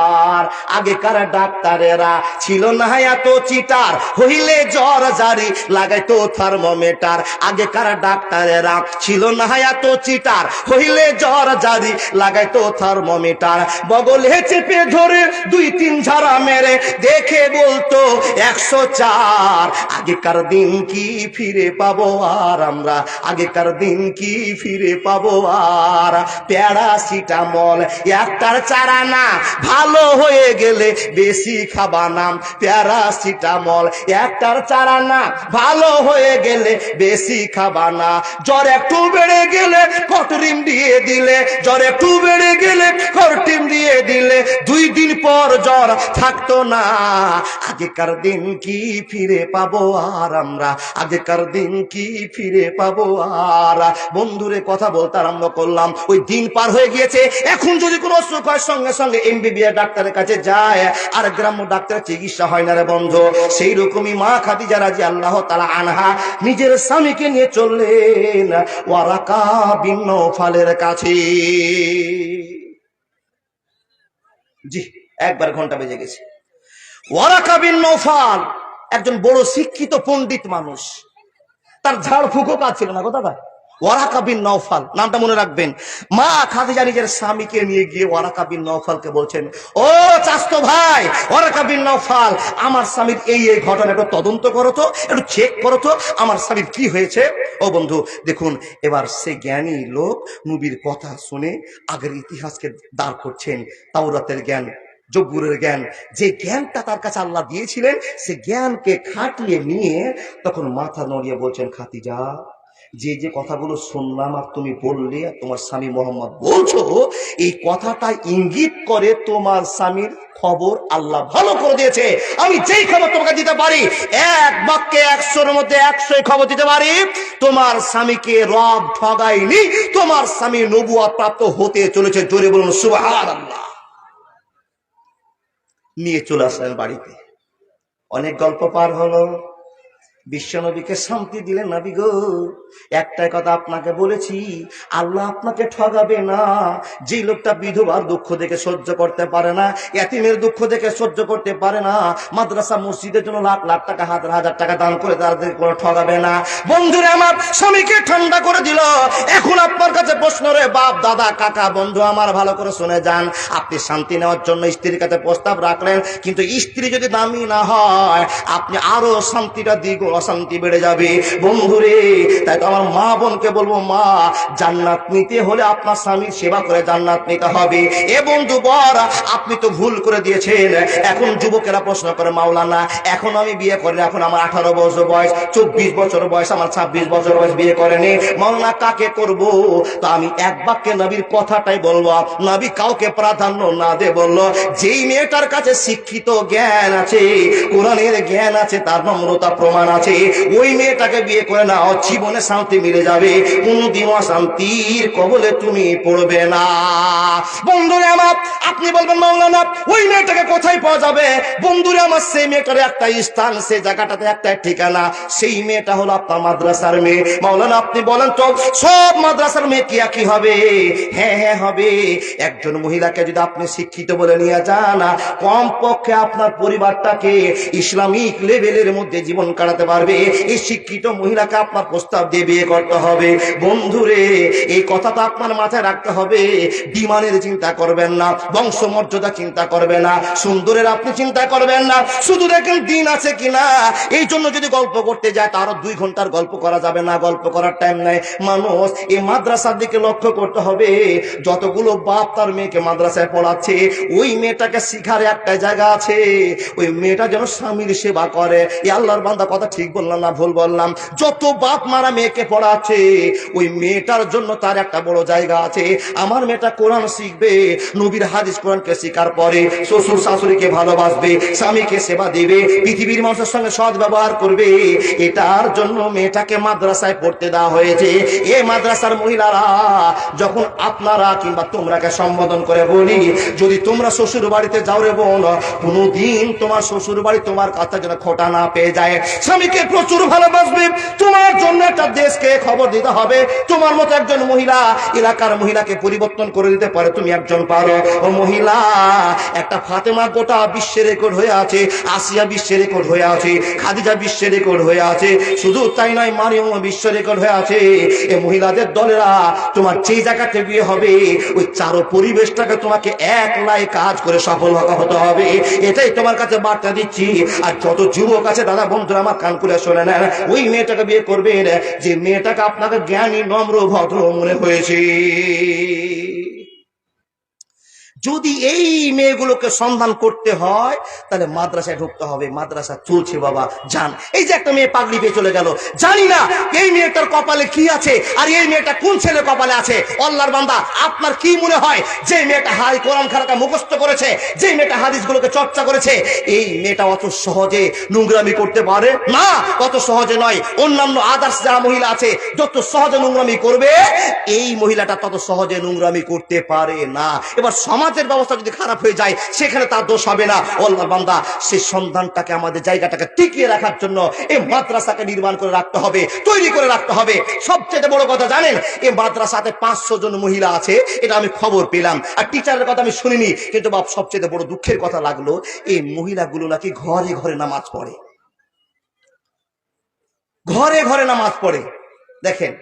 আর। আগেকার ডাক্তারেরা ছিল না এত চিটার, হইলে জ্বর জারি লাগাইতো থার্মোমিটার। আগেকার ডাক্তারেরা ছিল না এত চিটার, হইলে জ্বর জারি লাগাইতো থার্মোমিটার। বগলে চেপে ধরে 2-3 ঝাড়া মেরে দেখে বলতো 104। আগেকার দিন কি ফিরে পাবো আর আমরা, আগেকার দিন কি ফিরে পাবো আর। প্যারাসিটামল একটার চারা না, ভালো হয়ে গেলে বেশি খাবা না। প্যারাসিটামল একটার চারা না, ভালো হয়ে গেলে বেশি খাবা না। জ্বর একটু বেড়ে গেলে কটরিম দিয়ে দিলে, জ্বর একটু বেড়ে গেলে কটরিম দিয়ে দিলে 2 দিন পর জ্বর থাকতো না। আগেকার দিন কি ফিরে পাবো আর আমরা, আগেকার দিন কি ফিরে পাবো আর। বন্ধুরে কথা বলতে আরম্ভ করলাম, ওই দিন পার হয়ে গিয়েছে। এখন যদি কোনো অসুখ হয় সঙ্গে সঙ্গে এমবিবিএস ডাক্তারের কাছে যায়, আর গ্রাম্য ডাক্তারের চিকিৎসা হয় না রে বন্ধু। সেই রকমই মা খাদিজা রাদিয়াল্লাহু তাআলা আনহা নিজের স্বামীকে নিয়ে চললেন ওয়ারাকা বিন নওফালের কাছে। জি, একবার ঘন্টা বেজে গেছে। ওয়ারাকা বিন নওফাল একজন বড় শিক্ষিত পণ্ডিত মানুষ, তার ঝাড় ফুঁকো কাজ ছিল না। কথা ওয়ারাকা বিন নওফাল নামটা মনে রাখবেন। মা খাদিজা নিজের স্বামীকে নিয়ে গিয়ে ওয়ারাকা বিন নওফালকে বলছেন, ও চাচতো ভাই ওয়ারাকা বিন নওফাল, আমার স্বামীর এই এই ঘটনা একটু তদন্ত করো তো, একটু চেক করো তো, আমার স্বামীর কি হয়েছে। ও বন্ধু দেখুন, এবার সে জ্ঞানী লোক নবীর কথা শুনে আগের ইতিহাসকে দাঁড় করছেন। তাওরাতের জ্ঞান, জব্বুরের জ্ঞান, যে জ্ঞানটা তার কাছে আল্লাহ দিয়েছিলেন, সে জ্ঞানকে খাটিয়ে নিয়ে তখন মাথা নড়িয়ে বলছেন, খাদিজা, যে যে কথাগুলো শুনলাম আর তুমি বললে আর তোমার স্বামী মোহাম্মদ বলছো, এই কথাটা ইঙ্গিত করে তোমার স্বামীর খবর আল্লাহ ভালো করে দিয়েছে। আমি যেই খবর তোমাকে দিতে পারি, এক বাক্যে 100-এর মধ্যে 100 খবর দিতে পারি, তোমার স্বামীকে রব ঠগায়নি, তোমার স্বামী নবুয়ত প্রাপ্ত হতে চলেছে। জোরে বলুন সুবহানাল্লাহ। নিয়ে চলে আসলেন বাড়িতে। অনেক গল্প পার হলো, বিশ্বনবীকে শান্তি দিলেন। নবী গো, একটাই কথা আপনাকে বলেছি, আল্লাহ আপনাকে ঠগাবে না। যে লোকটা বিধবার দুঃখ দেখে সহ্য করতে পারে না, এতিমের দুঃখ দেখে সহ্য করতে পারে না, মাদ্রাসা মসজিদের জন্য লাখ লাখ টাকা, হাজার হাজার টাকা দান করে তাদের কোনো ঠগাবে না। বন্ধুরে আমার স্বামীকে ঠান্ডা করে দিল। এখন আপনার কাছে প্রশ্ন রে বাপ, দাদা, কাকা, বন্ধু আমার, ভালো করে শুনে যান। আপনি শান্তি নেওয়ার জন্য স্ত্রীর কাছে প্রস্তাব রাখলেন, কিন্তু স্ত্রী যদি দামি না হয়, আপনি আরো শান্তিটা দ্বিগুণ অশান্তি বেড়ে যাবে। বন্ধুরে, তাই তো আমার মা বোনকে বলবো, মা, জান্নাত নিতে হলে আপনার স্বামীর সেবা করে জান্নাত নিতে হবে। এ বন্ধু বর, আপনি তো ভুল করে দিয়েছেন। এখন যুবকেরা প্রশ্ন করে, মাওলানা, এখন আমি বিয়ে করি, এখন আমার 18 বছর বয়স, 24 বছর বয়স, আমার 26 বছর বয়স, বিয়ে করেনি, মাওলানা কাকে করব? তো আমি এক বাক্যে নবীর কথাটাই বলবো। নবী কাউকে প্রাধান্য না দিয়ে বললো, যেই মেয়েটার কাছে শিক্ষিত জ্ঞান আছে, কোরআনের জ্ঞান আছে, তার নম্রতা প্রমাণ আছে, আছে, ওই মেয়েটাকে বিয়ে করে নাও, জীবনে শান্তি মিলে যাবে, কোনদিনও অশান্তির কবলে তুমি পড়বে না। বন্ধুরে আমার, আপনি বলবেন মাওলানা ওই মেয়েটাকে কোথায় পাওয়া যাবে? বন্ধুরে আমার, সেই মেয়েটার একটা স্থান, সেই জায়গাটাতে একটা ঠিকানা, সেই মেয়েটা হলো আপনার মাদ্রাসার মেয়ে। মাওলানা আপনি বলেন তো সব মাদ্রাসার মেয়ে কি একই হবে? হ্যাঁ হ্যাঁ হবে। একজন মহিলাকে যদি আপনি শিক্ষিত বলে নিয়ে যান, কমপক্ষে আপনার পরিবারটাকে ইসলামিক লেভেলের মধ্যে জীবন কাটাতে পারবে, এই শিক্ষিত মহিলাকে আপনার প্রস্তাব দিয়ে বিয়ে করতে হবে। বন্ধুরে এই কথাটা আপনার মাথায় রাখতে হবে। বিমানের চিন্তা করবেন না, বংশমর্যাদা চিন্তা করবে না, সুন্দরের আপনি চিন্তা করবেন না, শুধু দেখেন দিন আছে কিনা। এই জন্য যদি গল্প করতে যায় তারও 2 ঘন্টার গল্প করা যাবে না, গল্প করার টাইম নাই। মানুষ এই মাদ্রাসার দিকে লক্ষ্য করতে হবে। যতগুলো বাপ তার মেয়েকে মাদ্রাসায় পড়াচ্ছে, ওই মেয়েটাকে শিখার একটা জায়গা আছে, ওই মেয়েটা যেন স্বামীর সেবা করে। এই আল্লাহর বান্দা কথা ঠিক বললাম না ভুল বললাম? যত বাপ মারা মেয়েকে পড়াচ্ছে, ওই মেয়েটার জন্য তার একটা বড় জায়গা আছে। আমার মেয়েটা কোরআন শিখবে, নবীর হাদিস কোরআনকে শিকার পরে, শ্বশুর শাশুড়িকে ভালোবাসবে, স্বামীকে সেবা দিবে, পৃথিবীর মানুষের সঙ্গে সৎ ব্যবহার করবে, এটার জন্য মেয়েটাকে মাদ্রাসায় পড়তে দেওয়া হয়েছে। এই মাদ্রাসার মহিলারা যখন আপনারা কিংবা তোমরাকে সম্বোধন করে বলি, যদি তোমরা শ্বশুর বাড়িতে যাও রে বোন, কোনদিন তোমার শ্বশুর বাড়ি তোমার কাছে যেন খোটা না পেয়ে যায়। স্বামীকে প্রচুর ভালোবাসবে, তোমার জন্য একটা দেশকে খবর দিতে হবে। তোমার মতো একজন মহিলা এলাকার মহিলাকে পরিবর্তন করে দিতে পারে, তুমি একজন পারো। ও মহিলা, একটা ফাতেমা গোটা বিশ্বের রেকর্ড হয়ে আছে, আসিয়া বিশ্বের রেকর্ড হয়ে আছে, খাদিজা বিশ্বের রেকর্ড হয়ে আছে, শুধু তাই নয় মারিয়ম বিশ্ব রেকর্ড হয়ে আছে। এই মহিলাদের দলেরা তোমার যে জায়গাতে বিয়ে হবে, ওই চারো পরিবেশটাকে তোমাকে এক লাই কাজ করে সফল হতে হবে। এটাই তোমার কাছে বার্তা দিচ্ছি। আর যত যুবক আছে দাদা বন্ধুরা আমার কান খুলে শোনে নেন, ওই মেয়েটাকে বিয়ে করবেন যে মেয়েটাকে আপনাকে জ্ঞানী নম্র ভদ্র মনে হয়েছে। যদি এই মেয়েগুলোকে সন্ধান করতে হয় তাহলে মাদ্রাসায় ঢুকতে হবে। মাদ্রাসা চলছে বাবা, যান। এই যে একটা মেয়ে পাগড়ি পেয়ে চলে গেল, জানি না এই মেয়েটার কপালে কি আছে, আর এই মেয়েটা কোন ছেলে কপালে আছে। আল্লাহর বান্দা, আপনার কি মনে হয় যে মেয়েটা হাই কোরআন খারাকা মুখস্থ করেছে, যে মেয়েটা হাদিসগুলোকে চর্চা করেছে, এই মেয়েটা অত সহজে নোংরামি করতে পারে না? অত সহজে নয়। অন্যান্য আদার্স যারা মহিলা আছে যত সহজে নোংরামি করবে, এই মহিলাটা তত সহজে নোংরামি করতে পারে না। এবার সমাজের ব্যবস্থা যদি খারাপ হয়ে যায় সেখানে তার দোষ হবে না। আল্লাহর বান্দা, সেই সন্ধানটাকে আমাদের জায়গাটাকে টিকিয়ে রাখার জন্য এই মাদ্রাসাকে নির্মাণ করে রাখতে হবে, তৈরি করে রাখতে হবে। সবচেয়ে বড় কথা জানেন, এই মাদ্রাসাতে 500 জন মহিলা আছে, এটা আমি খবর পেলাম। আর টিচারের কথা আমি শুনিনি, কিন্তু বাপ সবচেয়ে বড় দুঃখের কথা লাগলো, এই মহিলাগুলো নাকি ঘরে ঘরে নামাজ পড়ে, ঘরে ঘরে নামাজ পড়ে। দেখেন,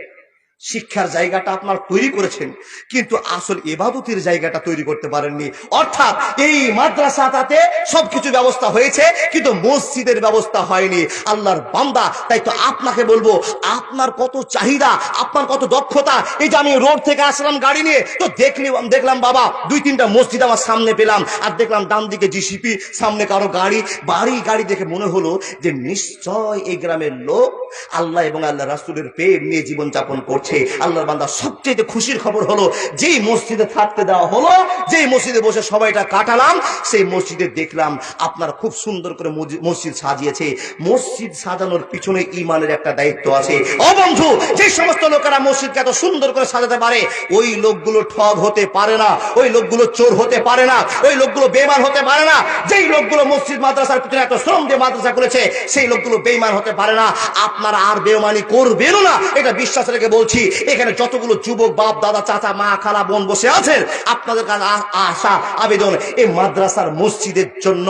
শিক্ষার জায়গাটা আপনার তৈরি করেছেন, কিন্তু আসল ইবাদতের জায়গাটা তৈরি করতে পারেননি। অর্থাৎ এই মাদ্রাসাটাতে সবকিছু ব্যবস্থা হয়েছে, কিন্তু মসজিদের ব্যবস্থা হয়নি। আল্লাহর বান্দা, তাই তো আপনাকে বলবো, আপনার কত চাহিদা, আপনার কত দক্ষতা। এই যে আমি রোড থেকে আসলাম গাড়ি নিয়ে, তো দেখলাম বাবা 2-3টা মসজিদ আমার সামনে পেলাম, আর দেখলাম ডান দিকে জিসিপি, সামনে কারো গাড়ি দেখে মনে হলো যে নিশ্চয় এই গ্রামের লোক আল্লাহ এবং আল্লাহ রাসূলের প্রেম নিয়ে জীবন যাপন করছে। আল্লাহর বান্দা, সবচেয়ে খুশির খবর হলো, যেই মসজিদে থাকতে দেওয়া হলো, যেই মসজিদে বসে সবাইটা কাটালাম, সেই মসজিদে দেখলাম আপনারা খুব সুন্দর করে মসজিদ সাজিয়েছে। মসজিদ সাজানোর পিছনে ঈমানের একটা দায়িত্ব আছে। ও বন্ধু, যে সমস্ত লোকেরা মসজিদকে এত সুন্দর করে সাজাতে পারে, ওই লোকগুলো ঠগ হতে পারে না, ওই লোকগুলো চোর হতে পারে না, ওই লোকগুলো বেঈমান হতে পারে না। যেই লোকগুলো মসজিদ মাদ্রাসার পিছনে এত শ্রম দিয়ে মাদ্রাসা করেছে, সেই লোকগুলো বেঈমান হতে পারে না। আপনারা আর বেঈমানি করবেন না, এটা বিশ্বাস রেখে বলছি। এখানে যতগুলো যুবক বাপ দাদা চাচা মা খালা বোন বসে আছেন, আপনাদের কাছে আশা আবেদন, এই মাদ্রাসার মসজিদের জন্য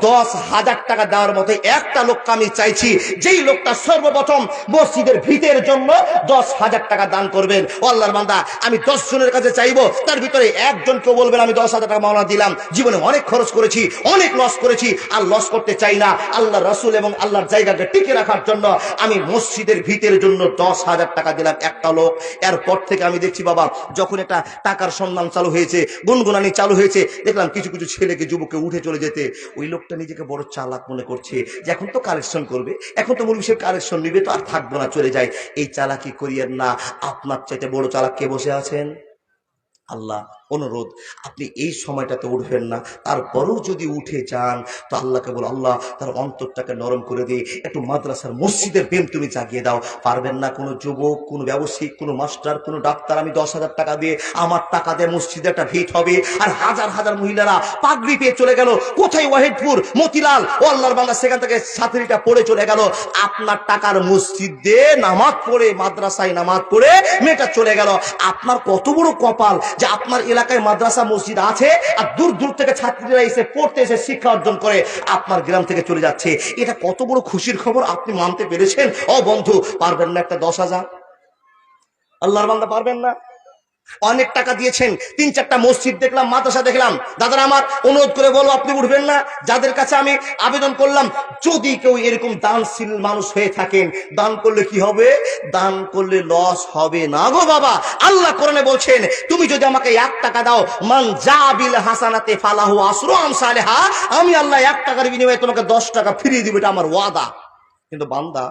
10,000 টাকা দেওয়ার মতো একটা লোককে আমি চাইছি, যেই লোকটা সর্বপ্রথম মসজিদের ভিতের জন্য 10,000 টাকা দান করবেন। ও আল্লাহর বান্দা, আমি 10 জনের কাছে চাইবো, তার ভিতরে একজনকে বলবেন আমি 10,000 টাকা মাওনা দিলাম। জীবনে অনেক খরচ করেছি, অনেক লস করেছি, আর লস করতে চাই না। আল্লাহ রাসূল এবং আল্লাহর জায়গাকে টিকে রাখার জন্য আমি মসজিদের ভিতের জন্য 10,000 টাকা দিলাম একটা লোক। এরপর থেকে আমি দেখছি বাবা, যখন একটা টাকার সন্ধান চালু হয়েছে, গুনগুনানি চালু হয়েছে, দেখলাম কিছু কিছু ছেলেকে যুবককে উঠে চলে যেতে। ওই লোকটা নিজেকে বড় চালাক মনে করছে যে এখন তো কালেকশন করবে, এখন তো মৌলভী সাহেব কালেকশন নিবে, তো আর থাকবো না, চলে যায়। এই চালাকি করিয়েন না। আপনার চাইতে বড় চালাক কে বসে আছেন? আল্লাহ অনুরোধ, আপনি এই সময়টাতে উঠবেন না, তারপরেও যদি উঠে যান তো আল্লাহকে বলো, আল্লাহ তার অন্তরটাকে নরম করে দিয়ে একটু মাদ্রাসার মসজিদের প্রেম তুমি জাগিয়ে দাও। পারবেন না কোনো যুবক, কোনো ব্যবসায়িক, কোনো মাস্টার, কোনো ডাক্তার, আমি 10,000 টাকা দিয়ে, আমার টাকা দিয়ে মসজিদে একটা ভিত হবে, আর হাজার হাজার মহিলারা পাগড়ি পেয়ে চলে গেল কোথায়, ওয়াহিদপুর, মতিলাল, ও আল্লাহর বাংলা, সেখান থেকে ছাত্রীটা পড়ে চলে গেল, আপনার টাকার মসজিদে নামাজ পড়ে, মাদ্রাসায় নামাজ পড়ে মেয়েটা চলে গেল। আপনার কত বড় কপাল যে আপনার এলাকায় মাদ্রাসা মসজিদ আছে, আর দূর দূর থেকে ছাত্রীরা এসে পড়তে, এসে শিক্ষা অর্জন করে আপনার গ্রাম থেকে চলে যাচ্ছে। এটা কত বড় খুশির খবর, আপনি মানতে পেরেছেন? ও বন্ধু, পারবেন না একটা 10,000? আল্লাহর বান্দা পারবেন না? অনেক টাকা দিয়েছেন, 3-4টা মসজিদ দেখলাম, মাদ্রাসা দেখলাম, দাদারা আমার অনুরোধ করে বলো, আপনি উঠবেন না? যাদের কাছে আমি আবেদন করলাম, যদি কেউ এরকম দানশীল মানুষ হয়ে থাকেন, দান করলে কি হবে? দান করলে লস হবে না গো বাবা। আল্লাহ কোরআনে বলছেন, তুমি যদি আমাকে 1 টাকা দাও, মান জাবিল হাসানাতে ফালাহু আসরু আমসালিহা, আমি আল্লাহ 1 টাকার বিনিময়ে তোমাকে 10 টাকা ফিরিয়ে দিব, এটা আমার ওয়াদা। কিন্তু বান্দা,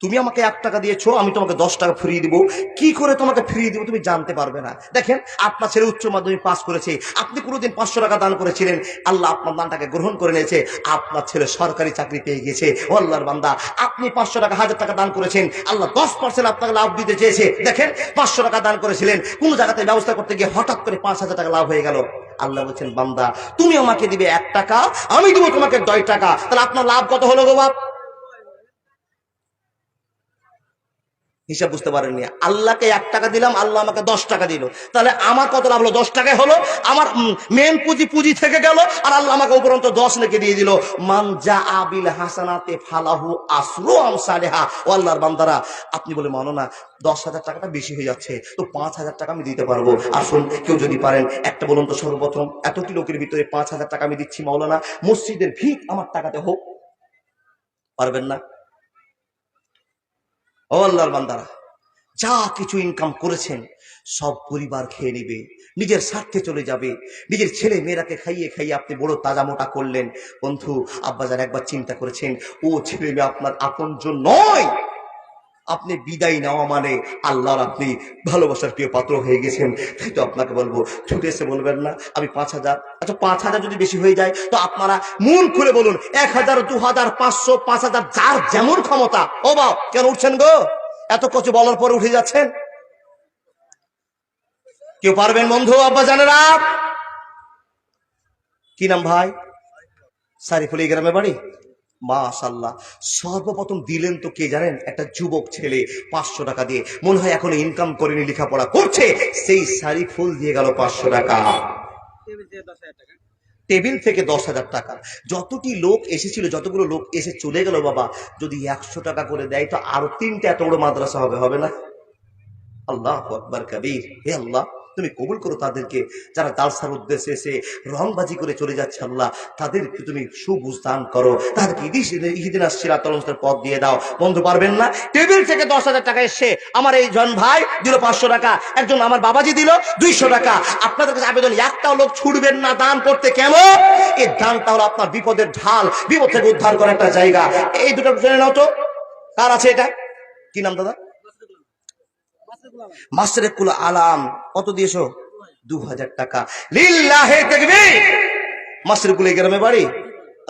তুমি আমাকে 1 টাকা দিয়েছো, আমি তোমাকে 10 টাকা ফিরিয়ে দিব। কি করে তোমাকে ফিরিয়ে দিব তুমি জানতে পারবে না। দেখেন, আপনার ছেলে উচ্চ মাধ্যমিক পাস করেছে, আপনি কোনোদিন 500 টাকা দান করেছিলেন, আল্লাহ আপনার দানটাকে গ্রহণ করে নিয়েছে, আপনার ছেলে সরকারি চাকরি পেয়ে গেছে। ও আল্লাহর বান্দা, আপনি 500 টাকা, 1000 টাকা দান করেছেন, আল্লাহ 10% আপনাকে লাভ দিতে চেয়েছে। দেখেন, 500 টাকা দান করেছিলেন, কোন জায়গাতে ব্যবস্থা করতে গিয়ে হঠাৎ করে 5,000 টাকা লাভ হয়ে গেল। আল্লাহ বলছেন, বান্দা তুমি আমাকে দিবে 1 টাকা, আমি দিব তোমাকে 2 টাকা, তাহলে আপনার লাভ কত হলো গো বাপ? হিসাব বুঝতে পারেননি। আল্লাহকে 1 টাকা দিলাম, আল্লাহ আমাকে 10 টাকা দিল, তাহলে আমার কত লাভ হলো? 10 টাকায় হলো। আমার মেন পুঁজি থেকে গেল, আর আল্লাহ আমাকে উপরন্ত 10 লিখে দিয়ে দিল। মান জাআবিল হাসানাতে ফালাহু আসরু আমসালিহা। ও আল্লাহর বান্দারা, আপনি বলে মানো না 10,000 টাকাটা বেশি হয়ে যাচ্ছে, তো 5,000 টাকা আমি দিতে পারবো। আসুন, কেউ যদি পারেন একটা বলুন তো, সর্বপ্রথম এতটি লোকের ভিতরে 5,000 টাকা আমি দিচ্ছি মাওলানা, মসজিদের ভিত আমার টাকাতে হোক। পারবেন না? ও আল্লাহর বান্দারা, যা কিছু ইনকাম করেছেন সব পরিবার খেয়ে নেবে, নিজের স্বার্থে চলে যাবে, নিজের ছেলে মেয়েরাকে খাইয়ে খাইয়ে আপনি বড় তাজা মোটা করলেন। বন্ধু, আব্বাজান একবার চিন্তা করেছেন, ও ছেলে মেয়ে আপনার আপনজন নয়। আপনি বিদায় নেওয়া মানে আল্লাহর আপনি ভালোবাসার প্রিয় পাত্র হয়ে গেছেন। তাই তো আপনাকে বলবো, ছুটে এসে বলবেন না আমি 5,000। আচ্ছা, 5,000 যদি বেশি হয়ে যায় তো আপনারা মন খুলে বলুন 1,000, 2,000, 500, 5,000, যার যেমন ক্ষমতা। ও বাপ, কেন উঠছেন গো? এত কিছু বলার পরে উঠে যাচ্ছেন? কেউ পারবেন বন্ধু? আব্বা জানেরা, কি নাম ভাই? সারিফুল, এই গ্রামে বাড়ি? মাশাআল্লাহ। সর্বপ্রথম দিলেন তো কে জানেন? একটা যুবক ছেলে 500 টাকা দিয়ে, মনে হয় এখনো ইনকাম করেনি, লেখাপড়া করছে, সেই সারিফুল দিয়ে গেল 500 টাকা। টেবিল থেকে 10,000 টাকা। যতটি লোক এসেছিল, যতগুলো লোক এসে চলে গেল বাবা, যদি 100 টাকা করে দেয় তো আরো 3টা এত বড় মাদ্রাসা হবে না? আল্লাহু আকবার কবীর। হে আল্লাহ, তুমি কবুল করো তাদেরকে, যারা জালসার উদ্দেশ্যে এসে রংবাজি করে চলে যাচ্ছে, আল্লাহ তাদেরকে তুমি সুবুঝ দান করো, তাদেরকে ইহদিনাস সিরাতাল মুস্তাকিম পথ দিয়ে দাও। বন্ধু, পারবেন না? টেবিল থেকে 10,000 টাকা এসে আমার এই জন ভাই দিল 500 টাকা, একজন আমার বাবাজি দিল 200 টাকা। আপনাদের কাছে আবেদন, একটাও লোক ছুটবেন না দান করতে। কেন? এই দানটা হলো আপনার বিপদের ঢাল, বিপদ থেকে উদ্ধার করার একটা জায়গা। এই দুটো জেনে নাও তো, কার আছে এটা? কি নাম দাদা? মাসরিকুল আলাম। কত দিয়েছো? 2,000 টাকা। লিল্লাহি তাকবীর। মাসরিকুল এই গ্রামে বাড়ি?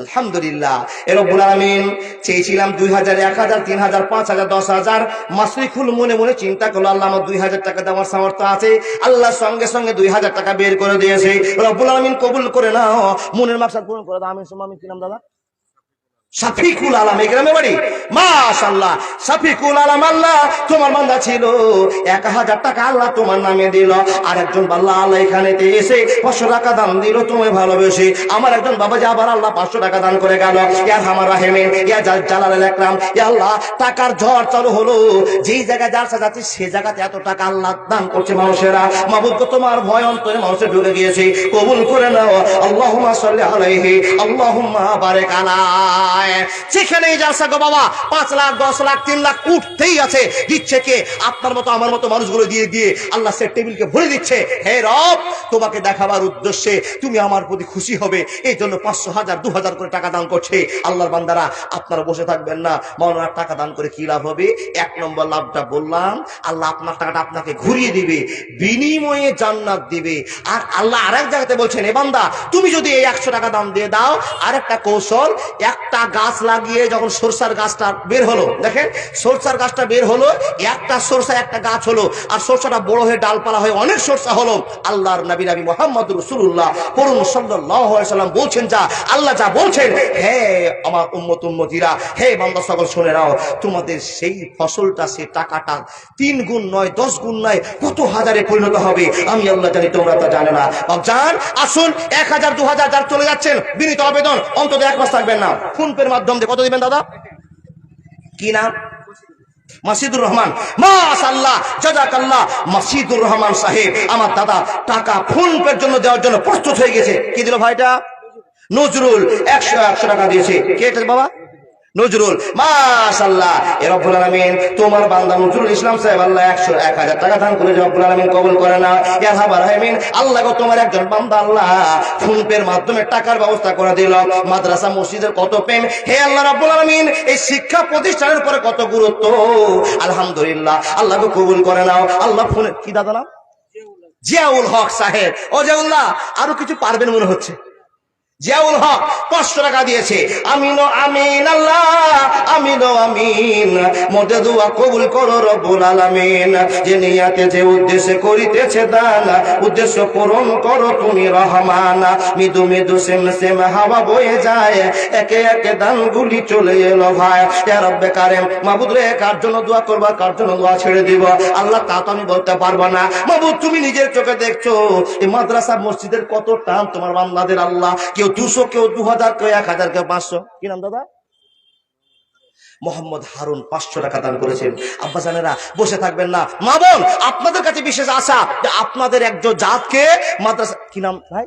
আলহামদুলিল্লাহ। রব্বুল আলামিন চেয়েছিলাম 2,000, 1,000, 3,000, 5,000, 10,000। মাসরিকুল মনে মনে চিন্তা করলো, আল্লাহ আমার 2,000 টাকা দেওয়ার সামর্থ্য আছে। আল্লাহ সঙ্গে সঙ্গে 2,000 টাকা বের করে দিয়েছে। রব্বুল আলামিন কবুল করে নাও, মনের মাকসাদ পূরণ করে দাও। আমিন সুম্মা আমিন। কি নাম দাদা? শাফিকুল আলম, এই গ্রামে বাড়ি? মাশাআল্লাহ। শাফিকুল আলম, আল্লাহ তোমার বান্দা ছিল, 1,000 টাকা আল্লাহ তোমার নামে দিল। আর একজন বাল্লা আল্লাহ এখানেতে এসে 500 টাকা দান দিল তুমি ভালোবেসে। আমার একজন বাবা যে আবার আল্লাহ 500 টাকা দান করে গেল। ইয়া আমার রাহিমিন, ইয়া জালাল আকরাম, ইয়া আল্লাহ টাকার ঝড় চালু হলো, যেই জায়গায় জালসা যাচ্ছে সে জায়গাতে এত টাকা আল্লাহ দান করছে মানুষেরা। মাবুদ, তোমার ভয় অন্তরে মানুষের ঢুকে গিয়েছে, কবুল করে নাও। আল্লাহুম্মা সাল্লি আলাইহি, আল্লাহুম্মা বারিক আলাইহি। নয়, যেখানেই জালসা গো বাবা 5 লাখ 10 লাখ 3 লাখ উঠতেই আছে। দিচ্ছে কে? আপনার মতো আমার মতো মানুষগুলো দিয়ে দিয়ে আল্লাহ সে টেবিলকে ভরে দিচ্ছে। হে রব, তোমাকে দেখাবার উদ্দেশ্যে তুমি আমার প্রতি খুশি হবে, এই জন্য 500 1000 2000 করে টাকা দান করছে। আল্লাহর বান্দারা, আপনারা বসে থাকবেন না। মাওলানা টাকা দান করে কি লাভ হবে? 1 নম্বর লাভটা বললাম, আল্লাহ আপনার টাকাটা আপনাকে ঘুরিয়ে দিবে, বিনিময়ে জান্নাত দিবে। আর আল্লাহ আরেক জায়গাতে বলছেন, এ বান্দা তুমি যদি এই 100 টাকা দাম দিয়ে দাও, আরেকটা কৌশল, একটা গাছ লাগিয়ে যখন সরষার গাছটা বের হলো, দেখেন সরষার গাছটা বের হলো, একটা সরষা একটা গাছ হলো, আর সরষাটা বড় হয়ে ডালপালা হয়ে অনেক সরষা হলো। আল্লাহর নবী মুহাম্মদ রাসূলুল্লাহ পরম সাল্লাল্লাহু আলাইহি সাল্লাম বলছেন, যা আল্লাহ যা বলছেন, হে আমার উম্মত উম্মতিরা, হে বান্দা সকল শুনে নাও, তোমাদের সেই ফসলটা, সেই টাকাটা 3 গুণ নয় 10 গুণ নয়, কত হাজারে পরিণত হবে আমি আল্লাহ জানি, তোমরা তা জানো না। বাপজান আসুন, 1000 2000 যার চলে যাচ্ছেন, বিনীত আবেদন অন্তত 1 মাস থাকবেন না। ফোন পের মাধ্যমে কত দিবেন দাদা? কি নাম? মাসিদুর রহমান। মাশাআল্লাহ, জাযাকাল্লাহ। মাসিদুর রহমান সাহেব আমার দাদা টাকা ফোন পের জন্য দেওয়ার জন্য প্রস্তুত হয়ে গেছে। কি দিল ভাইটা? নজরুল 100 টাকা দিয়েছে। কে এটা বাবা? নজরুল। মাশাআল্লাহ, এ রব্বুল আলামিন তোমার বান্দা নজরুল ইসলাম সাহেব আল্লাহ 1000 টাকা দান করে রব্বুল আলামিন কবুল করে না। ইয়া রাব্বুল আলামিন, আল্লাহ গো তোমার একজন বান্দা আল্লাহ ফোন পের মাধ্যমে টাকার ব্যবস্থা করে দিল। মাদ্রাসা মসজিদের কত প্রেম, হে আল্লাহ রাব্বুল আলামিন, এই শিক্ষা প্রতিষ্ঠানের উপরে কত গুরুত্ব। আলহামদুলিল্লাহ, আল্লাহ গো কবুল করে নাও। আল্লাহ ফোনে কি দাদা নাম? জিয়াউল হক সাহেব। ও জিয়াউল্লাহ, আরো কিছু পারবেন মনে হচ্ছে। জিয়াউল হক 500 টাকা দিয়েছে। আমিন আমিন আল্লাহ, আমিন আমিন, মোদের দোয়া কবুল করো রব্বুল আলামিন। যে নিয়াতে যে উদ্দেশ্যে করিতেছে দান, উদ্দেশ্য পূরণ করো তুমি রহমান। মৃদু মৃদু সেম সেম হাওয়া বয়ে যায়, একে একে দানগুলি চলে এলো ভাই। ইয়া রব্বে কারিম, মাবুদ রে, কার জন্য দোয়া করবা, কার জন্য দোয়া ছেড়ে দিব আল্লাহ তা তো আমি বলতে পারবো না। মাবুদ তুমি নিজের চোখে দেখছো এই মাদ্রাসা মসজিদের কত টান তোমার বান্দাদের। আল্লাহ কেউ 200, কেউ 2000, কেউ 1000, কেউ 500। কি নাম দাদা? মোহাম্মদ হারুন 500 টাকা দান করেছেন। আব্বা জানেরা, বসে থাকবেন না। মা বোন, আপনাদের কাছে বিশেষ আশা যে আপনাদের একজন জাতকে মাদ্রাসা, কি নাম ভাই?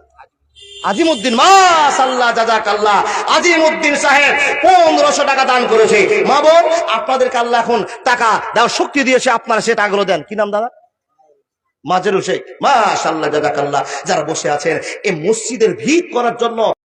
আজিমউদ্দিন। মাশাআল্লাহ, জাযাকাল্লাহ। আজিমউদ্দিন সাহেব 1500 টাকা দান করেছে। মা বোন, আপনাদেরকে আল্লাহ এখন টাকা দেওয়ার শক্তি দিয়েছে, আপনারা সে টাকাগুলো দেন। কি নাম দাদা? মাজেরু শেখ। মাশাআল্লাহ, জাযাকাল্লাহ। যারা বসে আছেন এই মসজিদের ভিত করার জন্য